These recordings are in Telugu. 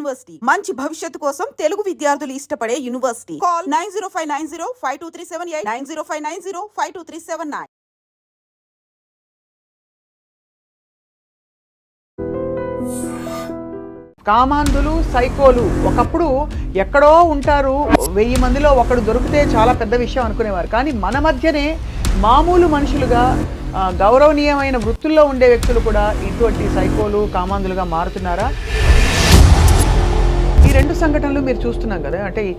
యూనివర్సిటీ మంచి భవిష్యత్తు కోసం తెలుగు విద్యార్థులు ఇష్టపడే యూనివర్సిటీ. కాల్ 9059052378 9059052379. కామాంధులు, సైకోలు ఒకప్పుడు ఎక్కడో ఉంటారు, 1000 మందిలో ఒకడు దొరికితే చాలా పెద్ద విషయం అనుకునేవారు. కానీ మన మధ్యనే మామూలు మనుషులుగా గౌరవనీయమైన వృత్తుల్లో ఉండే వ్యక్తులు కూడా ఇటువంటి సైకోలు, కామాంధులుగా మారుతున్నారా? ఈ 2 సంఘటనలు మీరు చూస్తున్నాం కదా, అంటే ఈ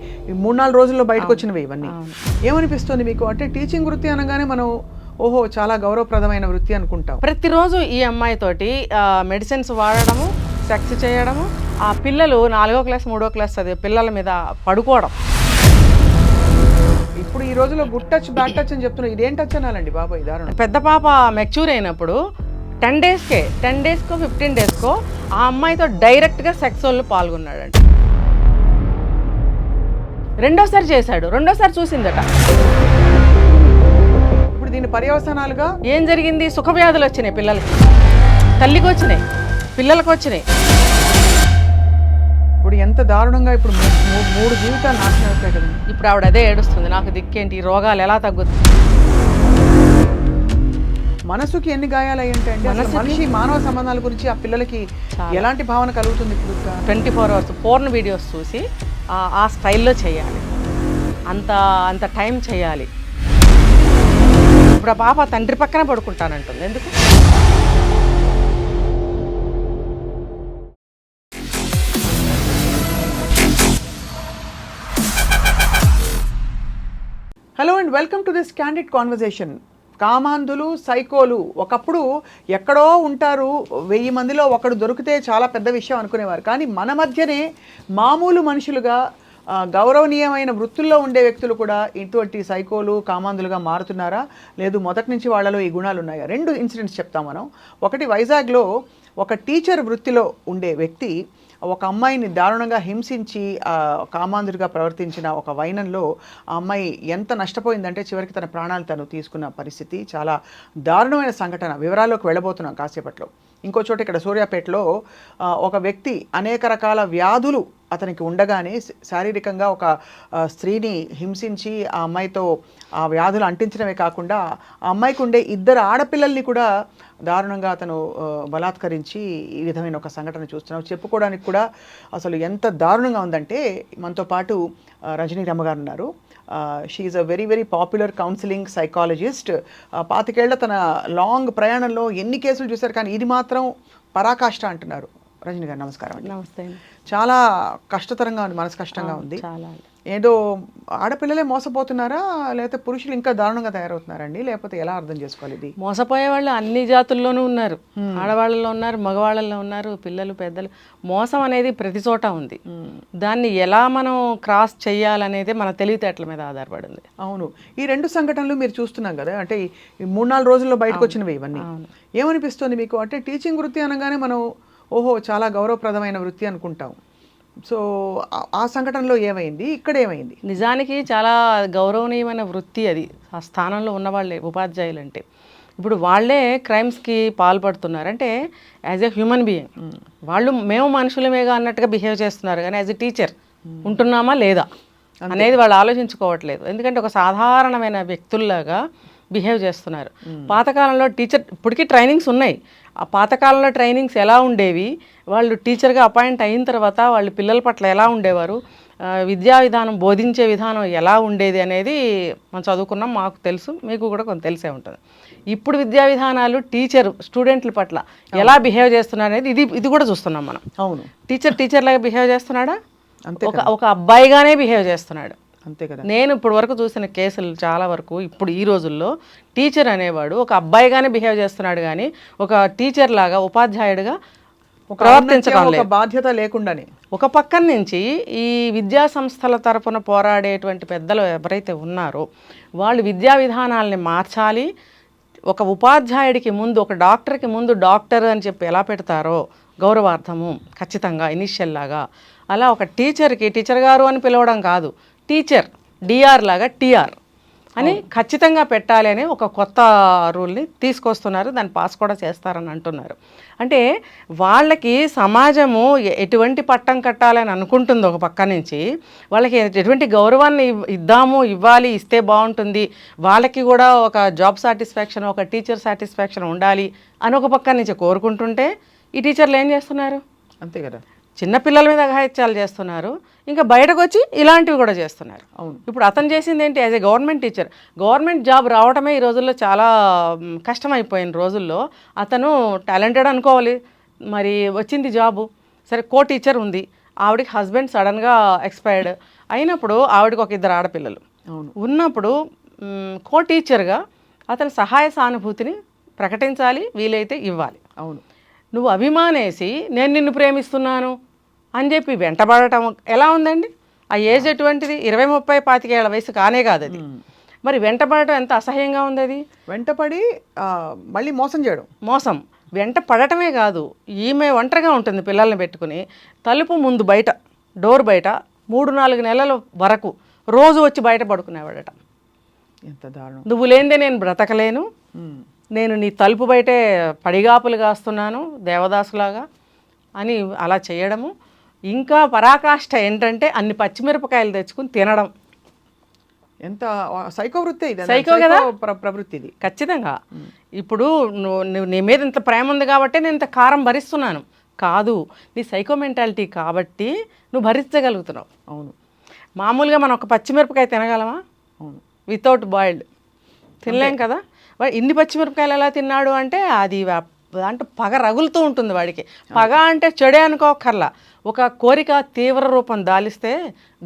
3-4 రోజుల్లో బయటకు వచ్చినవి ఇవన్నీ. ఏమనిపిస్తుంది మీకు? అంటే టీచింగ్ వృత్తి అనగానే మనం ఓహో చాలా గౌరవప్రదమైన వృత్తి అనుకుంటాం. ప్రతిరోజు ఈ అమ్మాయితోటి మెడిసిన్స్ వాడడము, సెక్స్ చేయడము, ఆ పిల్లలు 4వ క్లాస్ 3వ క్లాస్ చదివే పిల్లల మీద పడుకోవడం. ఇప్పుడు ఈ రోజులో గుడ్ టచ్, బ్యాడ్ టచ్ అని చెప్తున్నారు. ఇదేం టచ్ అనాలండి బాబా? దారుణం. పెద్ద పాప మెచ్యూర్ అయినప్పుడు 10 డేస్కో 15 డేస్కో ఆ అమ్మాయితో డైరెక్ట్గా సెక్స్ పాల్గొన్నాడంట. రెండోసారి చేశాడు, రెండోసారి చూసిందట. ఇప్పుడు దీని పర్యవసానాలుగా ఏం జరిగింది? సుఖవ్యాధులు వచ్చినాయి పిల్లలకి, తల్లికి వచ్చినాయి, పిల్లలకు వచ్చినాయి. ఇప్పుడు ఎంత దారుణంగా ఇప్పుడు 3 జీవితాలు నాశనం అవుతాయి కదా. ఇప్పుడు ఆవిడ అదే ఏడుస్తుంది, నాకు దిక్కేంటి, రోగాలు ఎలా తగ్గుతుంది? మనసుకి ఎన్ని గాయాలు అయ్యంటే అండి, మనిషి మానవ సంబంధాల గురించి ఆ పిల్లలకి ఎలాంటి భావన కలుగుతుంది? ఇప్పుడు 24 hours పోర్న్ వీడియోస్ చూసి ఆ స్టైల్లో చేయాలి, అంత టైం చేయాలి. ఇప్పుడు ఆ పాప తండ్రి పక్కన పడుకుంటానంటుంది. ఎందుకు? Hello and welcome to this candid conversation. కామాంధులు, సైకోలు ఒకప్పుడు ఎక్కడో ఉంటారు, 1000 మందిలో ఒకడు దొరికితే చాలా పెద్ద విషయం అనుకునేవారు. కానీ మన మధ్యనే మామూలు మనుషులుగా గౌరవనీయమైన వృత్తుల్లో ఉండే వ్యక్తులు కూడా ఇటువంటి సైకోలు, కామాంధులుగా మారుతున్నారా? లేదు మొదటి నుంచి వాళ్ళలో ఈ గుణాలు ఉన్నాయా? 2 ఇన్సిడెంట్స్ చెప్తాం మనం. ఒకటి, వైజాగ్లో ఒక టీచర్ వృత్తిలో ఉండే వ్యక్తి ఒక అమ్మాయిని దారుణంగా హింసించి కామాంధుడిగా ప్రవర్తించిన ఒక వైనంలో ఆ అమ్మాయి ఎంత నష్టపోయిందంటే చివరికి తన ప్రాణాలు తను తీసుకున్న పరిస్థితి. చాలా దారుణమైన సంఘటన. వివరాల్లోకి వెళ్ళబోతున్నాం కాసేపట్లో. ఇంకో చోట ఇక్కడ సూర్యాపేటలో ఒక వ్యక్తి అనేక రకాల వ్యాధులు అతనికి ఉండగానే శారీరకంగా ఒక స్త్రీని హింసించి ఆ అమ్మాయితో ఆ వ్యాధులు అంటించడమే కాకుండా ఆ అమ్మాయికి ఉండే 2 ఆడపిల్లల్ని కూడా దారుణంగా అతను బలాత్కరించి ఈ విధమైన ఒక సంఘటన చూస్తున్నాం. చెప్పుకోవడానికి కూడా అసలు ఎంత దారుణంగా ఉందంటే మనతో పాటు రజనీ రమ్మ గారు ఉన్నారు. She is a very very popular counselling psychologist. 25 ఏళ్ల తన లాంగ్ ప్రయాణంలో ఎన్ని కేసులు చూశారు, కానీ ఇది మాత్రం పరాకాష్ట అంటున్నారు. రజనీ గారు నమస్కారం అండి. నమస్తే. చాలా కష్టతరంగా ఉంది, మనసు కష్టంగా ఉంది. చాలా. ఏదో ఆడపిల్లలే మోసపోతున్నారా, లేకపోతే పురుషులు ఇంకా దారుణంగా తయారవుతున్నారండి, లేకపోతే ఎలా అర్థం చేసుకోవాలి? ఇది మోసపోయే వాళ్ళు అన్ని జాతుల్లోనూ ఉన్నారు. ఆడవాళ్ళలో ఉన్నారు, మగవాళ్ళలో ఉన్నారు, పిల్లలు, పెద్దలు. మోసం అనేది ప్రతి చోట ఉంది. దాన్ని ఎలా మనం క్రాస్ చేయాలనేది మన తెలివితేటల మీద ఆధారపడింది. అవును. ఈ 2 సంఘటనలు మీరు చూస్తున్నాం కదా, అంటే ఈ 3-4 రోజుల్లో బయటకు వచ్చినవి ఇవన్నీ. ఏమనిపిస్తుంది మీకు? అంటే టీచింగ్ వృత్తి అనగానే మనం ఓహో చాలా గౌరవప్రదమైన వృత్తి అనుకుంటాం. సో ఆ సంఘటనలో ఏమైంది, ఇక్కడ ఏమైంది? నిజానికి చాలా గౌరవనీయమైన వృత్తి అది. ఆ స్థానంలో ఉన్నవాళ్ళే ఉపాధ్యాయులు అంటే. ఇప్పుడు వాళ్ళే క్రైమ్స్కి పాల్పడుతున్నారు. అంటే యాజ్ ఎ హ్యూమన్ బీయింగ్ వాళ్ళు మేము మనుషులమేగా అన్నట్టుగా బిహేవ్ చేస్తున్నారు. కానీ యాజ్ ఎ టీచర్ ఉంటున్నామా లేదా అనేది వాళ్ళు ఆలోచించుకోవట్లేదు. ఎందుకంటే ఒక సాధారణమైన వ్యక్తుల్లాగా బిహేవ్ చేస్తున్నారు. పాతకాలంలో టీచర్, ఇప్పటికీ ట్రైనింగ్స్ ఉన్నాయి. ఆ పాతకాలంలో ట్రైనింగ్స్ ఎలా ఉండేవి, వాళ్ళు టీచర్గా అపాయింట్ అయిన తర్వాత వాళ్ళు పిల్లల పట్ల ఎలా ఉండేవారు, విద్యా విధానం, బోధించే విధానం ఎలా ఉండేది అనేది మనం చదువుకున్నాం, మాకు తెలుసు, మీకు కూడా కొంత తెలిసే ఉంటుంది. ఇప్పుడు విద్యా విధానాలు టీచర్ స్టూడెంట్ల పట్ల ఎలా బిహేవ్ చేస్తున్నారు అనేది ఇది కూడా చూస్తున్నాం మనం. అవును. టీచర్లాగా బిహేవ్ చేస్తున్నాడా? ఒక అబ్బాయిగానే బిహేవ్ చేస్తున్నాడు. అంతే కదా. నేను ఇప్పుడు వరకు చూసిన కేసులు చాలా వరకు ఇప్పుడు ఈ రోజుల్లో టీచర్ అనేవాడు ఒక అబ్బాయిగానే బిహేవ్ చేస్తున్నాడు, కానీ ఒక టీచర్ లాగా, ఉపాధ్యాయుడిగా ప్రవర్తించడం లేదు, బాధ్యత లేకుండానే. ఒక పక్కన నుంచి ఈ విద్యా సంస్థల తరపున పోరాడేటువంటి పెద్దలు ఎవరైతే ఉన్నారో వాళ్ళు విద్యా విధానాలని మార్చాలి. ఒక ఉపాధ్యాయుడికి ముందు, ఒక డాక్టర్కి ముందు డాక్టర్ అని చెప్పి ఎలా పెడతారో గౌరవార్థము ఖచ్చితంగా ఇనిషియల్ లాగా, అలా ఒక టీచర్కి టీచర్ గారు అని పిలవడం కాదు, టీచర్ డిఆర్ లాగా టీఆర్ అని ఖచ్చితంగా పెట్టాలి అని ఒక కొత్త రూల్ని తీసుకొస్తున్నారు, దాన్ని పాస్ కూడా చేస్తారని అంటున్నారు. అంటే వాళ్ళకి సమాజము ఎటువంటి పట్టం కట్టాలని అనుకుంటుంది ఒక పక్క నుంచి, వాళ్ళకి ఎటువంటి గౌరవాన్ని ఇవ్వాలి, ఇస్తే బాగుంటుంది, వాళ్ళకి కూడా ఒక జాబ్ సాటిస్ఫాక్షన్, ఒక టీచర్ సాటిస్ఫాక్షన్ ఉండాలి అని ఒక పక్క నుంచి కోరుకుంటుంటే, ఈ టీచర్లు ఏం చేస్తున్నారు? అంతే కదా, చిన్నపిల్లల మీద అఘాయిత్యాలు చేస్తున్నారు, ఇంకా బయటకు వచ్చి ఇలాంటివి కూడా చేస్తున్నారు. అవును. ఇప్పుడు అతను చేసింది ఏంటి? As a government teacher, government job రావడమే ఈ రోజుల్లో చాలా కష్టమైపోయిన రోజుల్లో అతను టాలెంటెడ్ అనుకోవాలి, మరి వచ్చింది జాబు. సరే, కో టీచర్ ఉంది, ఆవిడకి హస్బెండ్ సడన్గా ఎక్స్పైర్డ్ అయినప్పుడు ఆవిడకి ఒక 2 ఆడపిల్లలు ఉన్నప్పుడు కో టీచర్గా అతని సహాయ సానుభూతిని ప్రకటించాలి, వీలైతే ఇవ్వాలి. అవును. నువ్వు అభిమానేసి నేను నిన్ను ప్రేమిస్తున్నాను అని చెప్పి వెంటబడటం ఎలా ఉందండి? ఆ ఏజ్ ఎటువంటిది? 20, 30, 25 ఏళ్ల వయసు కానే కాదు అది. మరి వెంటబడటం ఎంత అసహ్యంగా ఉంది అది. వెంటపడి మళ్ళీ మోసం చేయడం. మోసం వెంట పడటమే కాదు, ఈమె ఒంటరిగా ఉంటుంది పిల్లల్ని పెట్టుకుని, తలుపు ముందు బయట, డోర్ బయట 3-4 నెలల వరకు రోజు వచ్చి బయట పడుకునేవాడట. ఎంత దారుణం. నువ్వు లేనిదే నేను బ్రతకలేను, నేను నీ తలుపు బయటే పడిగాపులు కాస్తున్నాను దేవదాసులాగా అని అలా చేయడము. ఇంకా పరాకాష్ఠ ఏంటంటే అన్ని పచ్చిమిరపకాయలు తెచ్చుకుని తినడం. ఎంత సైకో వృత్తి ఇది. సైకో కదా ప్రవృత్తి ఇది ఖచ్చితంగా. ఇప్పుడు నువ్వు నీ మీద ఇంత ప్రేమ ఉంది కాబట్టి నేను ఇంత కారం భరిస్తున్నాను కాదు, నీ సైకో మెంటాలిటీ కాబట్టి నువ్వు భరించగలుగుతున్నావు. అవును. మామూలుగా మనం ఒక పచ్చిమిరపకాయ తినగలమా? అవును. వితౌట్ బాయిల్డ్ తినలేం కదా. వాడు ఇన్ని పచ్చిమిరపకాయలు ఎలా తిన్నాడు అంటే అది అంటే పగ రగులుతూ ఉంటుంది వాడికి. పగ అంటే చెడే అనుకోకర్లా, ఒక కోరిక తీవ్ర రూపం దాలిస్తే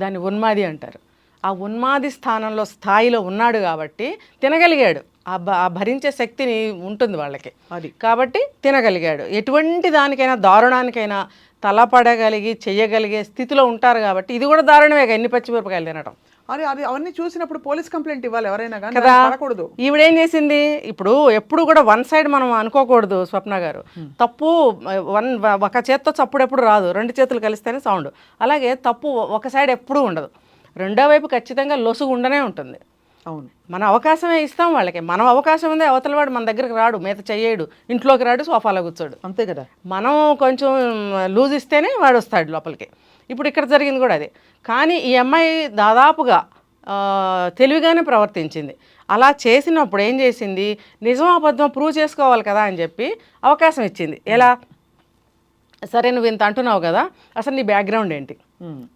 దాన్ని ఉన్మాది అంటారు. ఆ ఉన్మాది స్థాయిలో ఉన్నాడు కాబట్టి తినగలిగాడు. ఆ భరించే శక్తిని ఉంటుంది వాళ్ళకి, అది కాబట్టి తినగలిగాడు. ఎటువంటి దానికైనా దారుణానికైనా తలపడగలిగి చెయ్యగలిగే స్థితిలో ఉంటారు కాబట్టి ఇది కూడా దారుణమేగా ఎన్ని పచ్చిమిరపకాయలు తినడం. అది అవన్నీ చూసినప్పుడు పోలీస్ కంప్లైంట్ ఇవ్వాలి ఎవరైనా కానీ కదా. పడకూడదు. ఈవిడేం చేసింది? ఇప్పుడు ఎప్పుడు కూడా వన్ సైడ్ మనం అనుకోకూడదు స్వప్న గారు. తప్పు ఒక చేత్తో చప్పుడు ఎప్పుడు రాదు, 2 చేతులు కలిస్తేనే సౌండ్. అలాగే తప్పు ఒక సైడ్ ఎప్పుడూ ఉండదు, రెండో వైపు ఖచ్చితంగా లొసుగు ఉండనే ఉంటుంది. అవును. మన అవకాశమే ఇస్తాం వాళ్ళకి. మనం అవకాశం ఉంది, అవతల వాడు మన దగ్గరికి రాడు, మీద చెయ్యడు, ఇంట్లోకి రాడు, సోఫాలో కూర్చోడు. అంతే కదా. మనం కొంచెం లూజ్ ఇస్తేనే వాడు వస్తాడు లోపలికి. ఇప్పుడు ఇక్కడ జరిగింది కూడా అదే. కానీ ఈ అమ్మాయి దాదాపుగా తెలివిగానే ప్రవర్తించింది. అలా చేసినప్పుడు ఏం చేసింది? నిజం అబద్ధం ప్రూవ్ చేసుకోవాలి కదా అని చెప్పి అవకాశం ఇచ్చింది. ఎలా? సరే నువ్వు ఇంత అంటున్నావు కదా, అసలు నీ బ్యాక్గ్రౌండ్ ఏంటి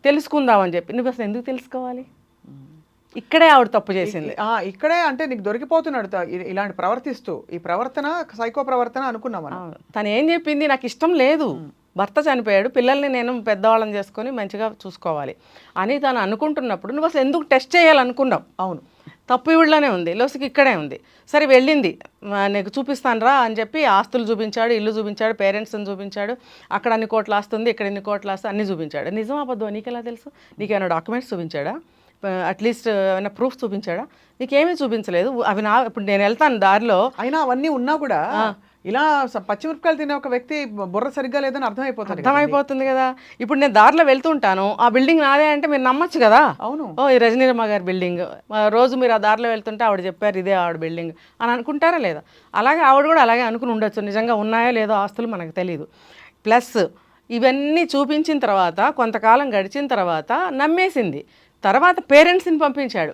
తెలుసుకుందామని చెప్పి. నువ్వు అసలు ఎందుకు తెలుసుకోవాలి? ఇక్కడే ఆవిడ తప్పు చేసింది. ఇక్కడే అంటే నీకు దొరికిపోతున్నాడు ఇలాంటి ప్రవర్తిస్తూ. ఈ ప్రవర్తన సైకో ప్రవర్తన అనుకున్నాం. తను ఏం చెప్పింది? నాకు ఇష్టం లేదు, భర్త చనిపోయాడు, పిల్లల్ని నేను పెద్దవాళ్ళని చేసుకొని మంచిగా చూసుకోవాలి అని తను అనుకుంటున్నప్పుడు నువ్వు అసలు ఎందుకు టెస్ట్ చేయాలనుకున్నావు? అవును. తప్పు ఇళ్ళనే ఉంది, లోసుకి ఇక్కడే ఉంది. సరే వెళ్ళింది, నీకు చూపిస్తాను రా అని చెప్పి ఆస్తులు చూపించాడు, ఇల్లు చూపించాడు, పేరెంట్స్ని చూపించాడు, అక్కడ అన్ని కోట్ల ఆస్తుంది, ఇక్కడ ఇన్ని కోట్ల ఆస్తి అన్నీ చూపించాడు. నిజం అబద్ధం నీకెలా తెలుసు? నీకేమైనా డాక్యుమెంట్స్ చూపించాడా? అట్లీస్ట్ ఏమైనా ప్రూఫ్ చూపించాడా? నీకేమీ చూపించలేదు. అవి ఇప్పుడు నేను వెళ్తాను దారిలో, అయినా అవన్నీ ఉన్నా కూడా ఇలా పచ్చిమిరపకాయలు తినే ఒక వ్యక్తి బుర్ర సరిగ్గా లేదని అర్థమైపోతుంది కదా. ఇప్పుడు నేను దారిలో వెళ్తుంటాను, ఆ బిల్డింగ్ నాదే అంటే మీరు నమ్మచ్చు కదా. అవును. ఈ రజనీరమ్మ గారి బిల్డింగ్, రోజు మీరు ఆ దారిలో వెళ్తుంటే ఆవిడ చెప్పారు ఇదే ఆవిడ బిల్డింగ్ అని అనుకుంటారా లేదా? అలాగే ఆవిడ కూడా అలాగే అనుకుని ఉండొచ్చు. నిజంగా ఉన్నాయో లేదో ఆస్తులు మనకు తెలియదు. ప్లస్ ఇవన్నీ చూపించిన తర్వాత కొంతకాలం గడిచిన తర్వాత నమ్మేసింది. తర్వాత పేరెంట్స్ని పంపించాడు,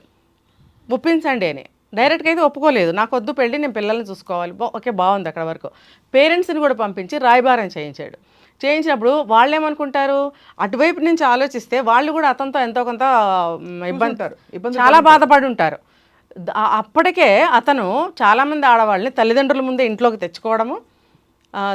ఒప్పించండి అని. డైరెక్ట్గా అయితే ఒప్పుకోలేదు, నాకు వద్దు పెళ్ళి, నేను పిల్లల్ని చూసుకోవాలి. ఓకే, బాగుంది అక్కడ వరకు. పేరెంట్స్ని కూడా పంపించి రాయబారం చేయించాడు. చేయించినప్పుడు వాళ్ళు ఏమనుకుంటారు? అటువైపు నుంచి ఆలోచిస్తే వాళ్ళు కూడా అతనితో ఎంతో కొంత ఇబ్బంది, చాలా బాధపడి ఉంటారు. అప్పటికే అతను చాలామంది ఆడవాళ్ళని తల్లిదండ్రుల ముందే ఇంట్లోకి తెచ్చుకోవడము,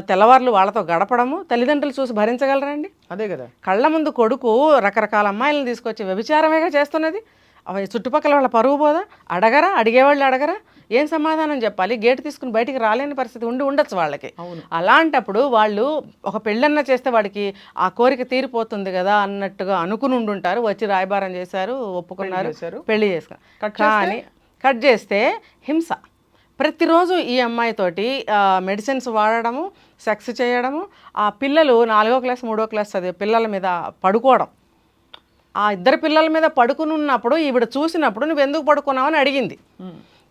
తెల్లవార్లు వాళ్ళతో గడపడము, తల్లిదండ్రులు చూసి భరించగలరండి? అదే కదా. కళ్ళ ముందు కొడుకు రకరకాల అమ్మాయిలను తీసుకొచ్చి వ్యభిచారమేగా చేస్తున్నది. అవి చుట్టుపక్కల వాళ్ళ పరువు పోదా? అడగరా? అడిగేవాళ్ళు అడగరా? ఏం సమాధానం చెప్పాలి? గేటు తీసుకుని బయటికి రాలేని పరిస్థితి ఉండొచ్చు వాళ్ళకి. అలాంటప్పుడు వాళ్ళు ఒక పెళ్ళన్న చేస్తే వాడికి ఆ కోరిక తీరిపోతుంది కదా అన్నట్టుగా అనుకుని ఉండుంటారు. వచ్చి రాయబారం చేశారు, ఒప్పుకున్నారు, పెళ్లి చేసుకున్నారు. కానీ కట్ చేస్తే హింస. ప్రతిరోజు ఈ అమ్మాయితోటి మెడిసిన్స్ వాడడము, సెక్స్ చేయడము, ఆ పిల్లలు 4వ క్లాస్ 3వ క్లాస్ చదివే పిల్లల మీద పడుకోవడం. ఆ 2 పిల్లల మీద పడుకుని ఉన్నప్పుడు ఈవిడ చూసినప్పుడు నువ్వు ఎందుకు పడుకున్నావు అని అడిగింది.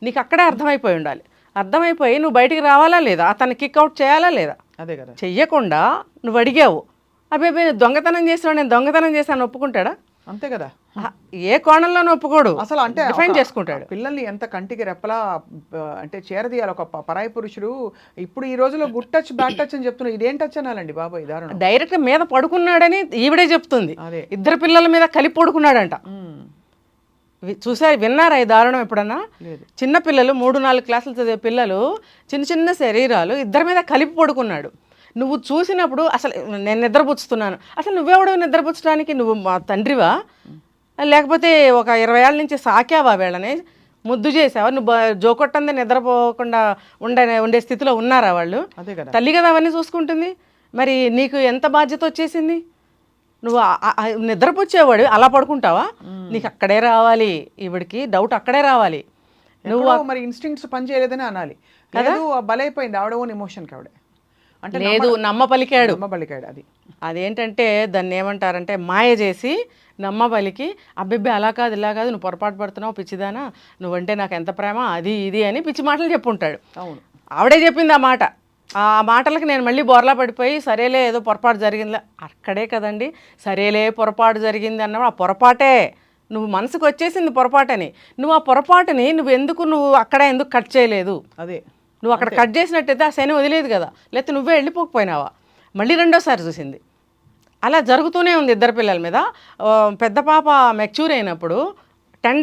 నీకు అక్కడే అర్థమైపోయి ఉండాలి. అర్థమైపోయి నువ్వు బయటికి రావాలా లేదా, అతన్ని కిక్అవుట్ చేయాలా లేదా. అదే కదా. చెయ్యకుండా నువ్వు అడిగావు, అబ్బాయి దొంగతనం చేసినా నేను దొంగతనం చేశాను ఒప్పుకుంటాడా? అంతే కదా. ఏ కోణంలోనూ ఒప్పుకోడు. అసలు అంటే డిఫైన్ చేసుకుంటాడు. పిల్లల్ని ఎంత కంటికి రెప్పలా అంటే చేరదీయాలి ఒక పరాయి పురుషుడు. ఇప్పుడు ఈ రోజులో గుడ్ టచ్ బ్యాడ్ టచ్ అని చెప్తున్నారు. ఇదేం టచ్ అనాలండి బాబాయ్, దారుణం. డైరెక్ట్ మీద పడుకున్నాడని ఈవిడే చెప్తుంది. అదే. ఇద్దరు పిల్లల మీద కలిపి పడుకున్నాడంట. చూసారు, విన్నారా ఈ దారుణం ఎప్పుడన్నా? చిన్న పిల్లలు 3-4 క్లాసులు చదివే పిల్లలు, చిన్న చిన్న శరీరాలు, ఇద్దరి మీద కలిపి పడుకున్నాడు. నువ్వు చూసినప్పుడు అసలు నేను నిద్రపుచ్చుతున్నాను, అసలు నువ్వెవడో నిద్రపుచ్చడానికి? నువ్వు మా తండ్రివా, లేకపోతే ఒక 20 ఏళ్ళ నుంచి సాకావా వీళ్ళని, ముద్దు చేసావా? నువ్వు జోకొట్టందే నిద్రపోకుండా ఉండే స్థితిలో ఉన్నారా వాళ్ళు? తల్లి కదా అవన్నీ చూసుకుంటుంది. మరి నీకు ఎంత బాధ్యత వచ్చేసింది? నువ్వు నిద్రపుచ్చేవాడు అలా పడుకుంటావా? నీకు అక్కడే రావాలి, ఈవిడికి డౌట్ అక్కడే రావాలి. నువ్వు మరి ఇన్స్టింక్ట్స్ పని చేయలేదని అనాలి. లేదు బలైపోయింది ఆవిడ ఓన్ ఎమోషన్కి, ఆవిడ అంటే లేదు నమ్మపలికాడు. అది అదేంటంటే దాన్ని ఏమంటారంటే మాయ చేసి నమ్మబలికి, అబ్బెబ్బే అలా కాదు ఇలా కాదు, నువ్వు పొరపాటు పడుతున్నావు పిచ్చిదానా, నువ్వంటే నాకు ఎంత ప్రేమ, అది ఇది అని పిచ్చి మాటలు చెప్పుంటాడు. అవును, ఆవిడే చెప్పింది ఆ మాట. ఆ మాటలకు నేను మళ్ళీ బోర్లా పడిపోయి సరేలే ఏదో పొరపాటు జరిగిందిలే, అక్కడే కదండి సరేలే పొరపాటు జరిగింది అన్నప్పుడు ఆ పొరపాటే నువ్వు మనసుకు వచ్చేసింది పొరపాటని. నువ్వు ఆ పొరపాటుని నువ్వు అక్కడే ఎందుకు కట్ చేయలేదు? అదే నువ్వు అక్కడ కట్ చేసినట్టయితే ఆ శని వదిలేదు కదా, లేకపోతే నువ్వే వెళ్ళిపోకపోయినావా? మళ్ళీ రెండోసారి చూసింది. అలా జరుగుతూనే ఉంది ఇద్దరు పిల్లల మీద. పెద్ద పాప మెచ్యూర్ అయినప్పుడు 10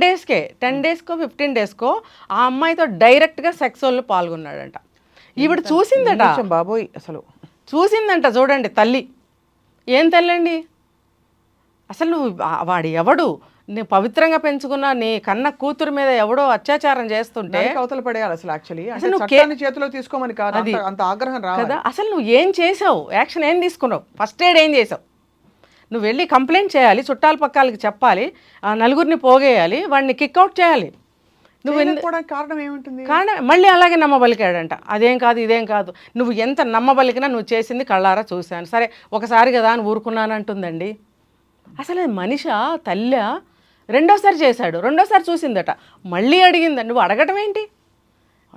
డేస్కో 15 డేస్కో ఆ అమ్మాయితో డైరెక్ట్గా సెక్సువల్లో పాల్గొన్నాడంట. ఈవిడ చూసిందట బాబోయ్, అసలు చూసిందంట. చూడండి తల్లి ఏం తల్లి అండి అసలు. నువ్వు వాడు ఎవడు, నీ పవిత్రంగా పెంచుకున్న నీ కన్న కూతురు మీద ఎవడో అత్యాచారం చేస్తుంటే అవతల పడేయాలి అసలు. యాక్చువల్లీ చట్టాన్ని చేతిలో తీసుకోమని కాదు, అంత ఆగ్రహం రాదు కదా. అసలు నువ్వు ఏం చేసావు, యాక్షన్ ఏం తీసుకున్నావు, ఫస్ట్ ఎయిడ్ ఏం చేసావు? నువ్వు వెళ్ళి కంప్లైంట్ చేయాలి, చుట్టాల పక్కాలకి చెప్పాలి, ఆ నలుగురిని పోగేయాలి, వాడిని కిక్అవుట్ చేయాలి. నువ్వు కారణం ఏముంటుంది? కారణం మళ్ళీ అలాగే నమ్మబలికాడంట. అదేం కాదు ఇదేం కాదు, నువ్వు ఎంత నమ్మబలికినా నువ్వు చేసింది కళ్ళారా చూశాను, సరే ఒకసారి కదా అని ఊరుకున్నాను అంటుందండి. అసలు మనిషా తల్లి? రెండోసారి చేశాడు, రెండోసారి చూసిందట, మళ్ళీ అడిగిందండి. నువ్వు అడగటం ఏంటి?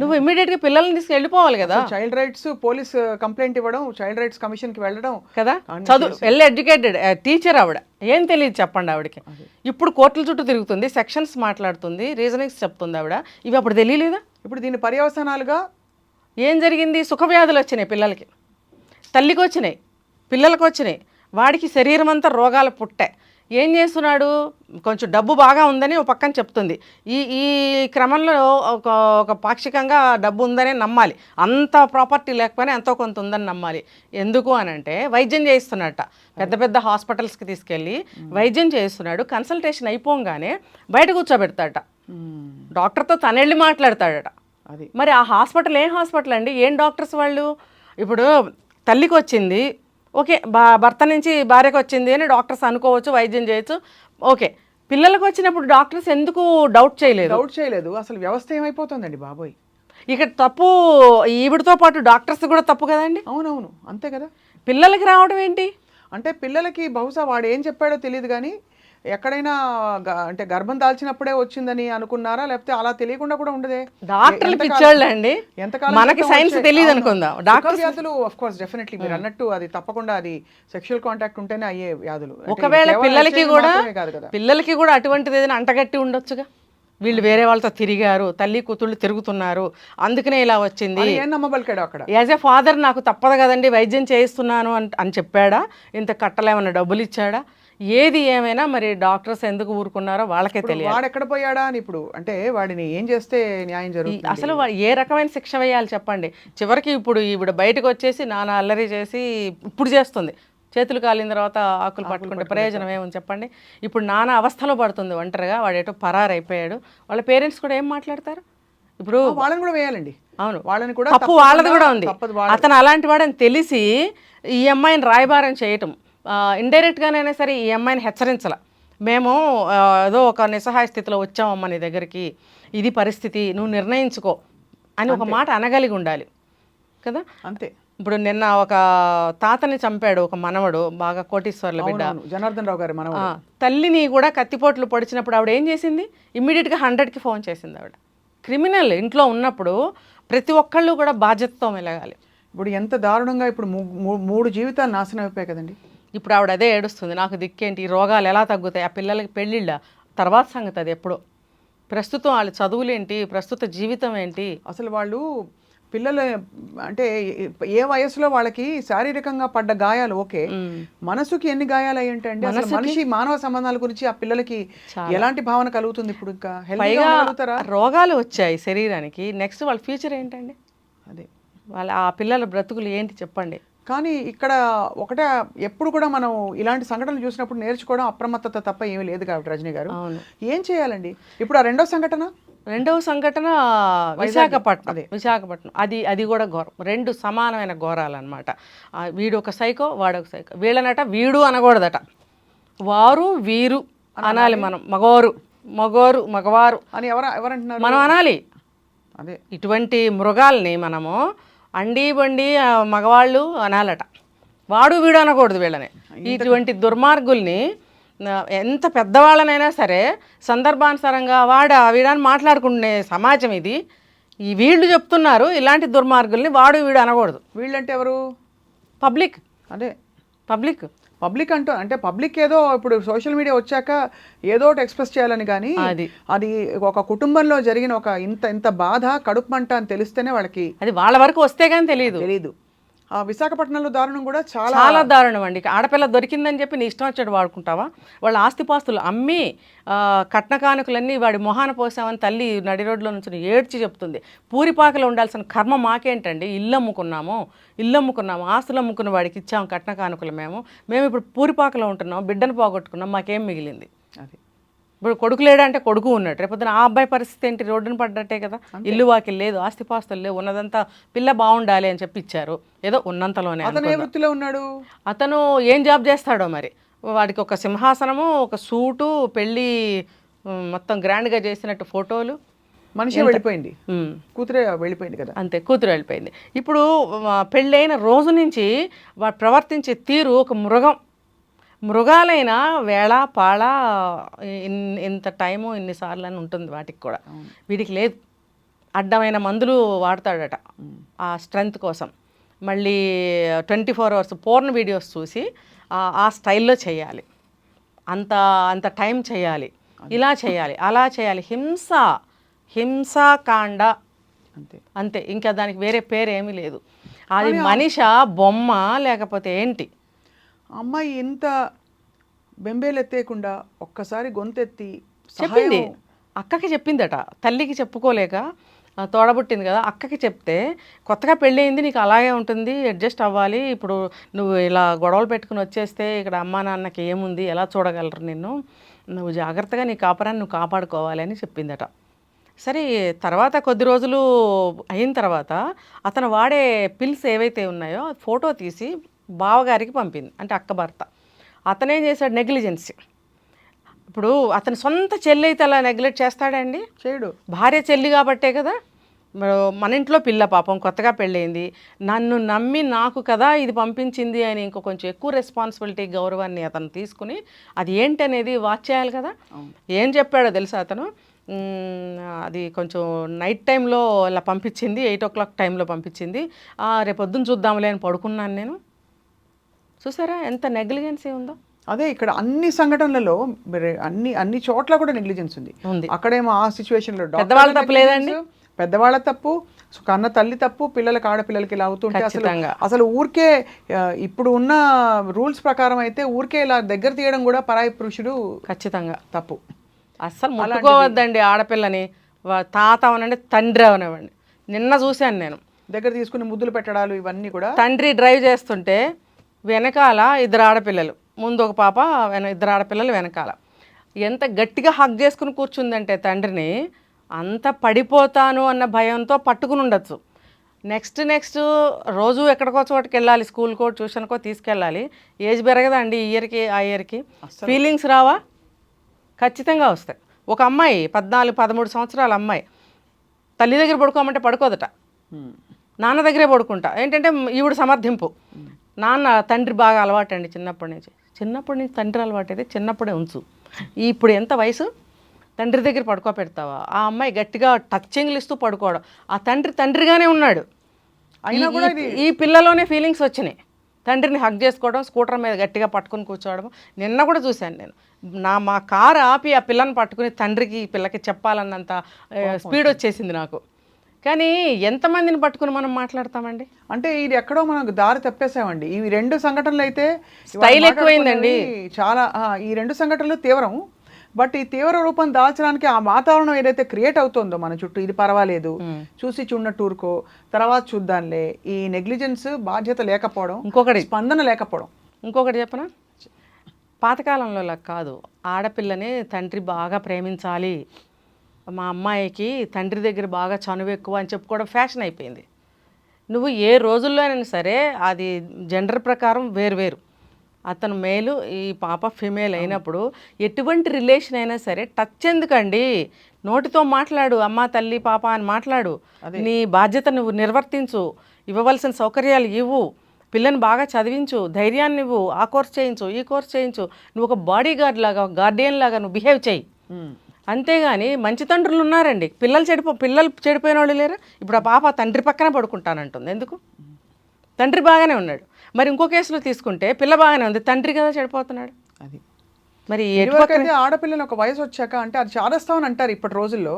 నువ్వు ఇమ్మీడియట్గా పిల్లల్ని తీసుకు వెళ్ళిపోవాలి కదా. చైల్డ్ రైట్స్ పోలీస్ కంప్లైంట్ ఇవ్వడం, చైల్డ్ రైట్స్ కమిషన్కి వెళ్ళడం కదా. చదువు వెల్ ఎడ్యుకేటెడ్ టీచర్ ఆవిడ, ఏం తెలియదు చెప్పండి ఆవిడకి. ఇప్పుడు కోర్టుల చుట్టూ తిరుగుతుంది, సెక్షన్స్ మాట్లాడుతుంది, రీజనింగ్స్ చెప్తుంది ఆవిడ. ఇవి అప్పుడు తెలియలేదా? ఇప్పుడు దీని పర్యవసానాలుగా ఏం జరిగింది? సుఖవ్యాధులు వచ్చినాయి పిల్లలకి, తల్లికి వచ్చినాయి, పిల్లలకు వచ్చినాయి, వాడికి శరీరం అంతా రోగాలు పుట్టాయి. ఏం చేస్తున్నాడు? కొంచెం డబ్బు బాగా ఉందని ఒక పక్కన చెప్తుంది. ఈ క్రమంలో ఒక పాక్షికంగా డబ్బు ఉందనే నమ్మాలి, అంత ప్రాపర్టీ లేకపోయినా ఎంతో కొంత ఉందని నమ్మాలి. ఎందుకు అని అంటే వైద్యం చేయిస్తున్నట్ట, పెద్ద పెద్ద హాస్పిటల్స్కి తీసుకెళ్ళి వైద్యం చేయిస్తున్నాడు. కన్సల్టేషన్ అయిపోగానే బయట కూర్చోబెడతాడట, డాక్టర్తో తనెళ్ళి మాట్లాడతాడట. మరి ఆ హాస్పిటల్ ఏం హాస్పిటల్ అండి, ఏం డాక్టర్స్ వాళ్ళు? ఇప్పుడు తల్లికి వచ్చింది ఓకే, భర్త నుంచి భార్యకు వచ్చింది అని డాక్టర్స్ అనుకోవచ్చు, వైద్యం చేయొచ్చు, ఓకే. పిల్లలకు వచ్చినప్పుడు డాక్టర్స్ ఎందుకు డౌట్ చేయలేదు? అసలు వ్యవస్థ ఏమైపోతుందండి బాబోయ్. ఇక్కడ తప్పు ఈవిడతో పాటు డాక్టర్స్ కూడా తప్పు కదండి. అవునవును, అంతే కదా. పిల్లలకి రావడం ఏంటి అంటే పిల్లలకి బహుశా వాడు ఏం చెప్పాడో తెలియదు కానీ ఎక్కడైనా అంటే గర్భం దాల్చినప్పుడే వచ్చిందని అనుకున్నారా, లేకపోతే అలా తెలియకుండా కూడా ఉండదే? డాక్టర్లు పిచ్చోళ్ళు అండి, మనకి సైన్స్ తెలియదు అనుకుందాం. డాక్టర్ వ్యాధులు ఆఫ్ కోర్స్ డెఫినెట్లీ మీరు అన్నట్టు అది తప్పకుండా అది సెక్షువల్ కాంటాక్ట్ ఉంటేనే అయ్యే వ్యాధులు. ఒకవేళ పిల్లలకి కూడా అటువంటిది ఏదైనా అంటగట్టి ఉండొచ్చుగా. వీళ్ళు వేరే వాళ్ళతో తిరిగారు, తల్లి కూతుళ్ళు తిరుగుతున్నారు, అందుకనే ఇలా వచ్చింది. ఏం నమ్మబలికాడు అక్కడ? యాజ్ ఎ ఫాదర్ నాకు తప్పదు కదండి వైద్యం చేయిస్తున్నాను అని చెప్పాడా? ఇంత కట్టలేమన్నా డబ్బులు ఇచ్చాడా? ఏది ఏమైనా మరి డాక్టర్స్ ఎందుకు ఊరుకున్నారో వాళ్ళకే తెలియదు. వాడు ఎక్కడ పోయాడా అని ఇప్పుడు అంటే వాడిని ఏం చేస్తే న్యాయం జరుగుతుంది? అసలు ఏ రకమైన శిక్ష వేయాలి చెప్పండి? చివరికి ఇప్పుడు ఈవిడ బయటకు వచ్చేసి నానా అల్లరి చేసి ఇప్పుడు చేస్తుంది, చేతులు కాలిన తర్వాత ఆకులు పట్టుకుంటే ప్రయోజనం ఏముంది చెప్పండి? ఇప్పుడు నానా అవస్థలో పడుతుంది ఒంటరిగా, వాడేటో పరారైపోయాడు. వాళ్ళ పేరెంట్స్ కూడా ఏం మాట్లాడతారు? ఇప్పుడు వాళ్ళని కూడా వేయాలండి. అవును, వాళ్ళని కూడా తప్పు వాళ్ళది కూడా ఉంది. అతను అలాంటి వాడని తెలిసి ఈ అమ్మాయిని రాయబారం చేయటం, ఇండైరెక్ట్గానైనా సరే ఈ అమ్మాయిని హెచ్చరించాల, మేము ఏదో ఒక నిస్సహాయ స్థితిలో వచ్చామమ్మ నీ దగ్గరికి, ఇది పరిస్థితి, నువ్వు నిర్ణయించుకో అని ఒక మాట అనగలిగి ఉండాలి కదా. అంతే. ఇప్పుడు నిన్న ఒక తాతని చంపాడు ఒక మనవడు, బాగా కోటీశ్వర్ల బిడ్డ, జనార్దన్ రావు గారి మనవడు. తల్లిని కూడా కత్తిపోట్లు పొడిచినప్పుడు ఆవిడ ఏం చేసింది? ఇమ్మీడియట్గా 100కి ఫోన్ చేసింది ఆవిడ. క్రిమినల్ ఇంట్లో ఉన్నప్పుడు ప్రతి ఒక్కళ్ళు కూడా బాధ్యతతో మెలగాలి. ఇప్పుడు ఎంత దారుణంగా ఇప్పుడు 3 జీవితాలు నాశనం అయిపోయాయి కదండి. ఇప్పుడు ఆవిడ అదే ఏడుస్తుంది, నాకు దిక్కేంటి, ఈ రోగాలు ఎలా తగ్గుతాయి, ఆ పిల్లలకి పెళ్ళిళ్ళ తర్వాత సంగతి అది ఎప్పుడో. ప్రస్తుతం వాళ్ళ చదువులేంటి, ప్రస్తుత జీవితం ఏంటి. అసలు వాళ్ళు పిల్లలు అంటే ఏ వయసులో వాళ్ళకి శారీరకంగా పడ్డ గాయాలు ఓకే, మనసుకి ఎన్ని గాయాలు అయ్యి ఉంటాయండి. అసలు మనిషి మానవ సంబంధాల గురించి ఆ పిల్లలకి ఎలాంటి భావన కలుగుతుంది ఇప్పుడు? ఇంకా పైగా రోగాలు వచ్చాయి శరీరానికి, నెక్స్ట్ వాళ్ళ ఫ్యూచర్ ఏంటండి? అదే వాళ్ళ ఆ పిల్లల బ్రతుకులు ఏంటి చెప్పండి. కానీ ఇక్కడ ఒకటే, ఎప్పుడు కూడా మనం ఇలాంటి సంఘటనలు చూసినప్పుడు నేర్చుకోవడం అప్రమత్తత తప్ప ఏమీ లేదు కాబట్టి రజనీ గారు ఏం చేయాలండి? ఇప్పుడు ఆ రెండవ సంఘటన విశాఖపట్నం, అది కూడా ఘోరం. 2 సమానమైన ఘోరాలు అనమాట. వీడు ఒక సైకో, వాడొక సైకో. వీళ్ళనట వీడు అనకూడదట, వారు వీరు అనాలి మనం. మగవారు అని ఎవరంటున్నారు? మనం అనాలి. అదే ఇటువంటి మృగాల్ని మనము అండి బండి మగవాళ్ళు అనాలట, వాడు వీడు అనకూడదు వీళ్ళని. ఇటువంటి దుర్మార్గుల్ని ఎంత పెద్దవాళ్ళనైనా సరే సందర్భానుసారంగా వీడని మాట్లాడుకునే సమాజం ఇది. ఈ వీళ్ళు చెప్తున్నారు ఇలాంటి దుర్మార్గుల్ని వాడు వీడు అనకూడదు. వీళ్ళంటే ఎవరు? పబ్లిక్. అదే పబ్లిక్ అంటే పబ్లిక్ ఏదో ఇప్పుడు సోషల్ మీడియా వచ్చాక ఏదో ఒకటి ఎక్స్ప్రెస్ చేయాలని, కానీ అది ఒక కుటుంబంలో జరిగిన ఒక ఇంత బాధ, కడుపు మంట అని తెలిస్తేనే వాళ్ళకి, అది వాళ్ళ వరకు వస్తే కానీ తెలియదు. ఆ విశాఖపట్నంలో దారుణం కూడా చాలా దారుణం అండి. ఆడపిల్ల దొరికిందని చెప్పి నీ ఇష్టం వచ్చాడు వాడుకుంటావా? వాళ్ళ ఆస్తిపాస్తులు అమ్మి కట్న కానుకలన్నీ వాడి మొహాన పోసామని తల్లి నడి రోడ్లో నుంచి ఏడ్చి చెప్తుంది. పూరిపాకలో ఉండాల్సిన కర్మ మాకేంటండి? ఇల్లు అమ్ముకున్నాము, ఆస్తులు అమ్ముకున్న వాడికి ఇచ్చాము కట్న కానుకలు. మేము ఇప్పుడు పూరిపాకలో ఉంటున్నాం, బిడ్డను పోగొట్టుకున్నాం, మాకేం మిగిలింది? అది ఇప్పుడు కొడుకు లేడంటే కొడుకు ఉన్నట్టు, రేపొద్దున ఆ అబ్బాయి పరిస్థితి ఏంటి? రోడ్డున పడ్డట్టే కదా. ఇల్లు వాకిలు లేదు, ఆస్తిపాస్తులు లేవు, ఉన్నదంతా పిల్ల బాగుండాలి అని చెప్పి ఇచ్చారు. ఏదో ఉన్నంతలోనే. అతను ఏ వృత్తిలో ఉన్నాడు? అతను ఏం జాబ్ చేస్తాడో మరి. వాడికి ఒక సింహాసనము, ఒక సూటు, పెళ్ళి మొత్తం గ్రాండ్గా చేసినట్టు ఫోటోలు. మనిషి వెళ్ళిపోయింది, కూతురే వెళ్ళిపోయింది కదా. అంతే, కూతురు వెళ్ళిపోయింది. ఇప్పుడు పెళ్ళైన రోజు నుంచి వాడు ప్రవర్తించే తీరు ఒక మృగాలైన వేళ పాళ ఇంత టైము ఇన్నిసార్లు అని ఉంటుంది వాటికి కూడా. వీడికి లేదు. అడ్డమైన మందులు వాడతాడట ఆ స్ట్రెంగ్త్ కోసం. మళ్ళీ 24 hours పోర్న్ వీడియోస్ చూసి ఆ స్టైల్లో చేయాలి, అంత టైం చేయాలి, ఇలా చేయాలి, అలా చేయాలి. హింసాకాండ అంతే, ఇంకా దానికి వేరే పేరు ఏమీ లేదు. అది మనిషా బొమ్మ లేకపోతే ఏంటి? అమ్మాయి ఇంత బెంబేలెత్తేయకుండా ఒక్కసారి గొంతెత్తి చెప్పింది, అక్కకి చెప్పిందట. తల్లికి చెప్పుకోలేక తోడబుట్టింది కదా, అక్కకి చెప్తే కొత్తగా పెళ్ళయింది, నీకు అలాగే ఉంటుంది, అడ్జస్ట్ అవ్వాలి, ఇప్పుడు నువ్వు ఇలా గొడవలు పెట్టుకుని వచ్చేస్తే ఇక్కడ అమ్మా నాన్నకి ఏముంది, ఎలా చూడగలరు నిన్ను, నువ్వు జాగ్రత్తగా నీ కాపురాన్ని నువ్వు కాపాడుకోవాలి అని చెప్పిందట. సరే, తర్వాత కొద్ది రోజులు అయిన తర్వాత అతను వాడే పిల్స్ ఏవైతే ఉన్నాయో ఫోటో తీసి బావగారికి పంపింది, అంటే అక్క భర్త. అతనేం చేశాడు? నెగ్లిజెన్సీ. ఇప్పుడు అతని సొంత చెల్లి అయితే అలా నెగ్లెక్ట్ చేస్తాడండి? చేయడు. భార్య చెల్లి కాబట్టే కదా. మన ఇంట్లో పిల్ల పాపం కొత్తగా పెళ్ళయింది, నన్ను నమ్మి నాకు కదా ఇది పంపించింది అని ఇంకో కొంచెం ఎక్కువ రెస్పాన్సిబిలిటీ, గౌరవాన్ని అతను తీసుకుని అది ఏంటనేది వాచ్ చేయాలి కదా. ఏం చెప్పాడో తెలుసా అతను? అది కొంచెం నైట్ టైంలో ఇలా పంపించింది, 8 o'clock టైంలో పంపించింది, రేపొద్దున చూద్దాంలే అని పడుకున్నాను నేను. చూసారా ఎంత నెగ్లిజెన్సీ ఉందో? అదే ఇక్కడ అన్ని సంఘటనలలో అన్ని చోట్ల కూడా నెగ్లిజెన్స్ ఉంది. అక్కడేమో ఆ సిచ్యువేషన్లో పెద్దవాళ్ళ తప్పు లేదండి, పెద్దవాళ్ళ తప్పు, కన్న తల్లి తప్పు, పిల్లలకి ఆడపిల్లలకి ఇలా అవుతుంటే అసలు ఊరికే ఇప్పుడు ఉన్న రూల్స్ ప్రకారం అయితే ఊరికే ఇలా దగ్గర తీయడం కూడా పరాయి పురుషుడు ఖచ్చితంగా తప్పు. అస్సలు ముట్టుకోవద్దండి ఆడపిల్లని. తాత అవనండి, తండ్రి అవనివ్వండి. నిన్న చూశాను నేను, దగ్గర తీసుకుని ముద్దులు పెట్టడాలు ఇవన్నీ కూడా. తండ్రి డ్రైవ్ చేస్తుంటే వెనకాల 2 ఆడపిల్లలు, ముందు ఒక పాప, 2 ఆడపిల్లలు వెనకాల. ఎంత గట్టిగా హగ్ చేసుకుని కూర్చుందంటే తండ్రిని, అంత పడిపోతాను అన్న భయంతో పట్టుకుని ఉండొచ్చు. నెక్స్ట్ రోజు ఎక్కడికో చోటుకి వెళ్ళాలి, స్కూల్కో ట్యూషన్కో తీసుకెళ్ళాలి. ఏజ్ పెరగదండి ఈ ఇయర్కి ఆ ఇయర్కి. ఫీలింగ్స్ రావా? ఖచ్చితంగా వస్తాయి. ఒక అమ్మాయి 14-13 సంవత్సరాల అమ్మాయి తల్లి దగ్గర పడుకోమంటే పడుకోదట, నాన్న దగ్గరే పడుకుంటా. ఏంటంటే ఈవిడ సమర్థింపు. తండ్రి బాగా అలవాటు అండి చిన్నప్పటి నుంచి తండ్రి అలవాటు అయితే చిన్నప్పుడే ఉంచు. ఇప్పుడు ఎంత వయసు? తండ్రి దగ్గర పడుకోబెడతావా? ఆ అమ్మాయి గట్టిగా టచ్చింగ్లు ఇస్తూ పడుకోవడం, ఆ తండ్రిగానే ఉన్నాడు. అయినా కూడా ఈ పిల్లలోనే ఫీలింగ్స్ వచ్చినాయి. తండ్రిని హగ్ చేసుకోవడం, స్కూటర్ మీద గట్టిగా పట్టుకుని కూర్చోవడం. నిన్న కూడా చూశాను నేను, మా కారు ఆపి ఆ పిల్లని పట్టుకుని తండ్రికి పిల్లకి చెప్పాలన్నంత స్పీడ్ వచ్చేసింది నాకు. కానీ ఎంతమందిని పట్టుకుని మనం మాట్లాడతామండి? అంటే ఇది ఎక్కడో మనం దారి తప్పేసామండి. ఈ 2 సంఘటనలు అయితే స్టైల్ ఎక్కువైందండి. చాలా ఈ 2 సంఘటనలు తీవ్రం. బట్ ఈ తీవ్ర రూపం దాల్చడానికి ఆ వాతావరణం ఏదైతే క్రియేట్ అవుతుందో మన చుట్టూ, ఇది పర్వాలేదు చూసి చూడనట్టు ఊరుకో, తర్వాత చూద్దాంలే, ఈ నెగ్లిజెన్స్, బాధ్యత లేకపోవడం, స్పందన లేకపోవడం. ఇంకొకటి చెప్పనా, పాతకాలంలో లాగా కాదు. ఆడపిల్లని తండ్రి బాగా ప్రేమించాలి, మా అమ్మాయికి తండ్రి దగ్గర బాగా చనువు ఎక్కువ అని చెప్పుకోవడం ఫ్యాషన్ అయిపోయింది. నువ్వు ఏ రోజుల్లోనైనా సరే అది జెండర్ ప్రకారం వేరు. అతను మేలు, ఈ పాప ఫిమేల్ అయినప్పుడు ఎటువంటి రిలేషన్ అయినా సరే టచ్ ఎందుకండి? నోటితో మాట్లాడు, అమ్మ తల్లి పాప అని మాట్లాడు, నీ బాధ్యత నువ్వు నిర్వర్తించు, ఇవ్వవలసిన సౌకర్యాలు ఇవ్వు, పిల్లని బాగా చదివించు, ధైర్యాన్ని ఇవ్వు, ఆ కోర్స్ చేయించు, ఈ కోర్స్ చేయించు, నువ్వు ఒక బాడీ గార్డ్ లాగా, గార్డియన్ లాగా నువ్వు బిహేవ్ చేయి. అంతేగాని మంచి తండ్రులు ఉన్నారండి, పిల్లలు చెడిపోయిన వాళ్ళు లేరా? ఇప్పుడు ఆ పాప తండ్రి పక్కన పడుకుంటానంటుంది. ఎందుకు? తండ్రి బాగానే ఉన్నాడు. మరి ఇంకో కేసులో తీసుకుంటే పిల్ల బాగానే ఉంది, తండ్రి కదా చెడిపోతున్నాడు. అది మరి ఆడపిల్లలు ఒక వయసు వచ్చాక, అంటే అది చాదస్తామని అంటారు ఇప్పటి రోజుల్లో,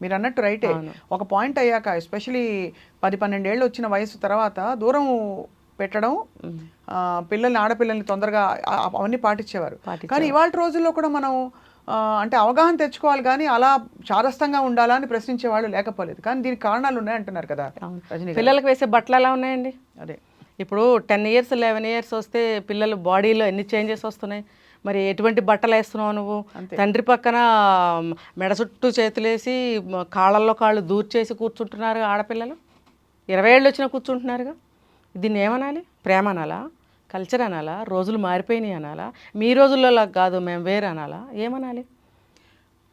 మీరు అన్నట్టు రైటే. ఒక పాయింట్ అయ్యాక, ఎస్పెషలీ 10-12 ఏళ్ళు వచ్చిన వయసు తర్వాత దూరం పెట్టడం, పిల్లల్ని, ఆడపిల్లల్ని తొందరగా అవన్నీ పాటించేవారు. కానీ ఇవాళ రోజుల్లో కూడా మనం అంటే అవగాహన తెచ్చుకోవాలి, కానీ అలా చాదస్తంగా ఉండాలా అని ప్రశ్నించే వాళ్ళు లేకపోలేదు. కానీ దీనికి కారణాలు ఉన్నాయంటున్నారు కదా రజనీ. పిల్లలకు వేసే బట్టలు ఎలా ఉన్నాయండి? అదే ఇప్పుడు 10 years 11 years వస్తే పిల్లలు బాడీలో ఎన్ని చేంజెస్ వస్తున్నాయి. మరి ఎటువంటి బట్టలు వేస్తున్నావు నువ్వు? తండ్రి పక్కన మెడ చుట్టూ చేతులేసి కాళ్ళల్లో కాళ్ళు దూర్చేసి కూర్చుంటున్నారు ఆడపిల్లలు. 20 ఏళ్ళు వచ్చినా కూర్చుంటున్నారుగా. దీన్ని ఏమనాలి? ప్రేమ అనాలా? కల్చర్ అనాలా? రోజులు మారిపోయినాయి అనాలా? మీ రోజుల్లో కాదు మేము వేరు అనాలా? ఏమనాలి?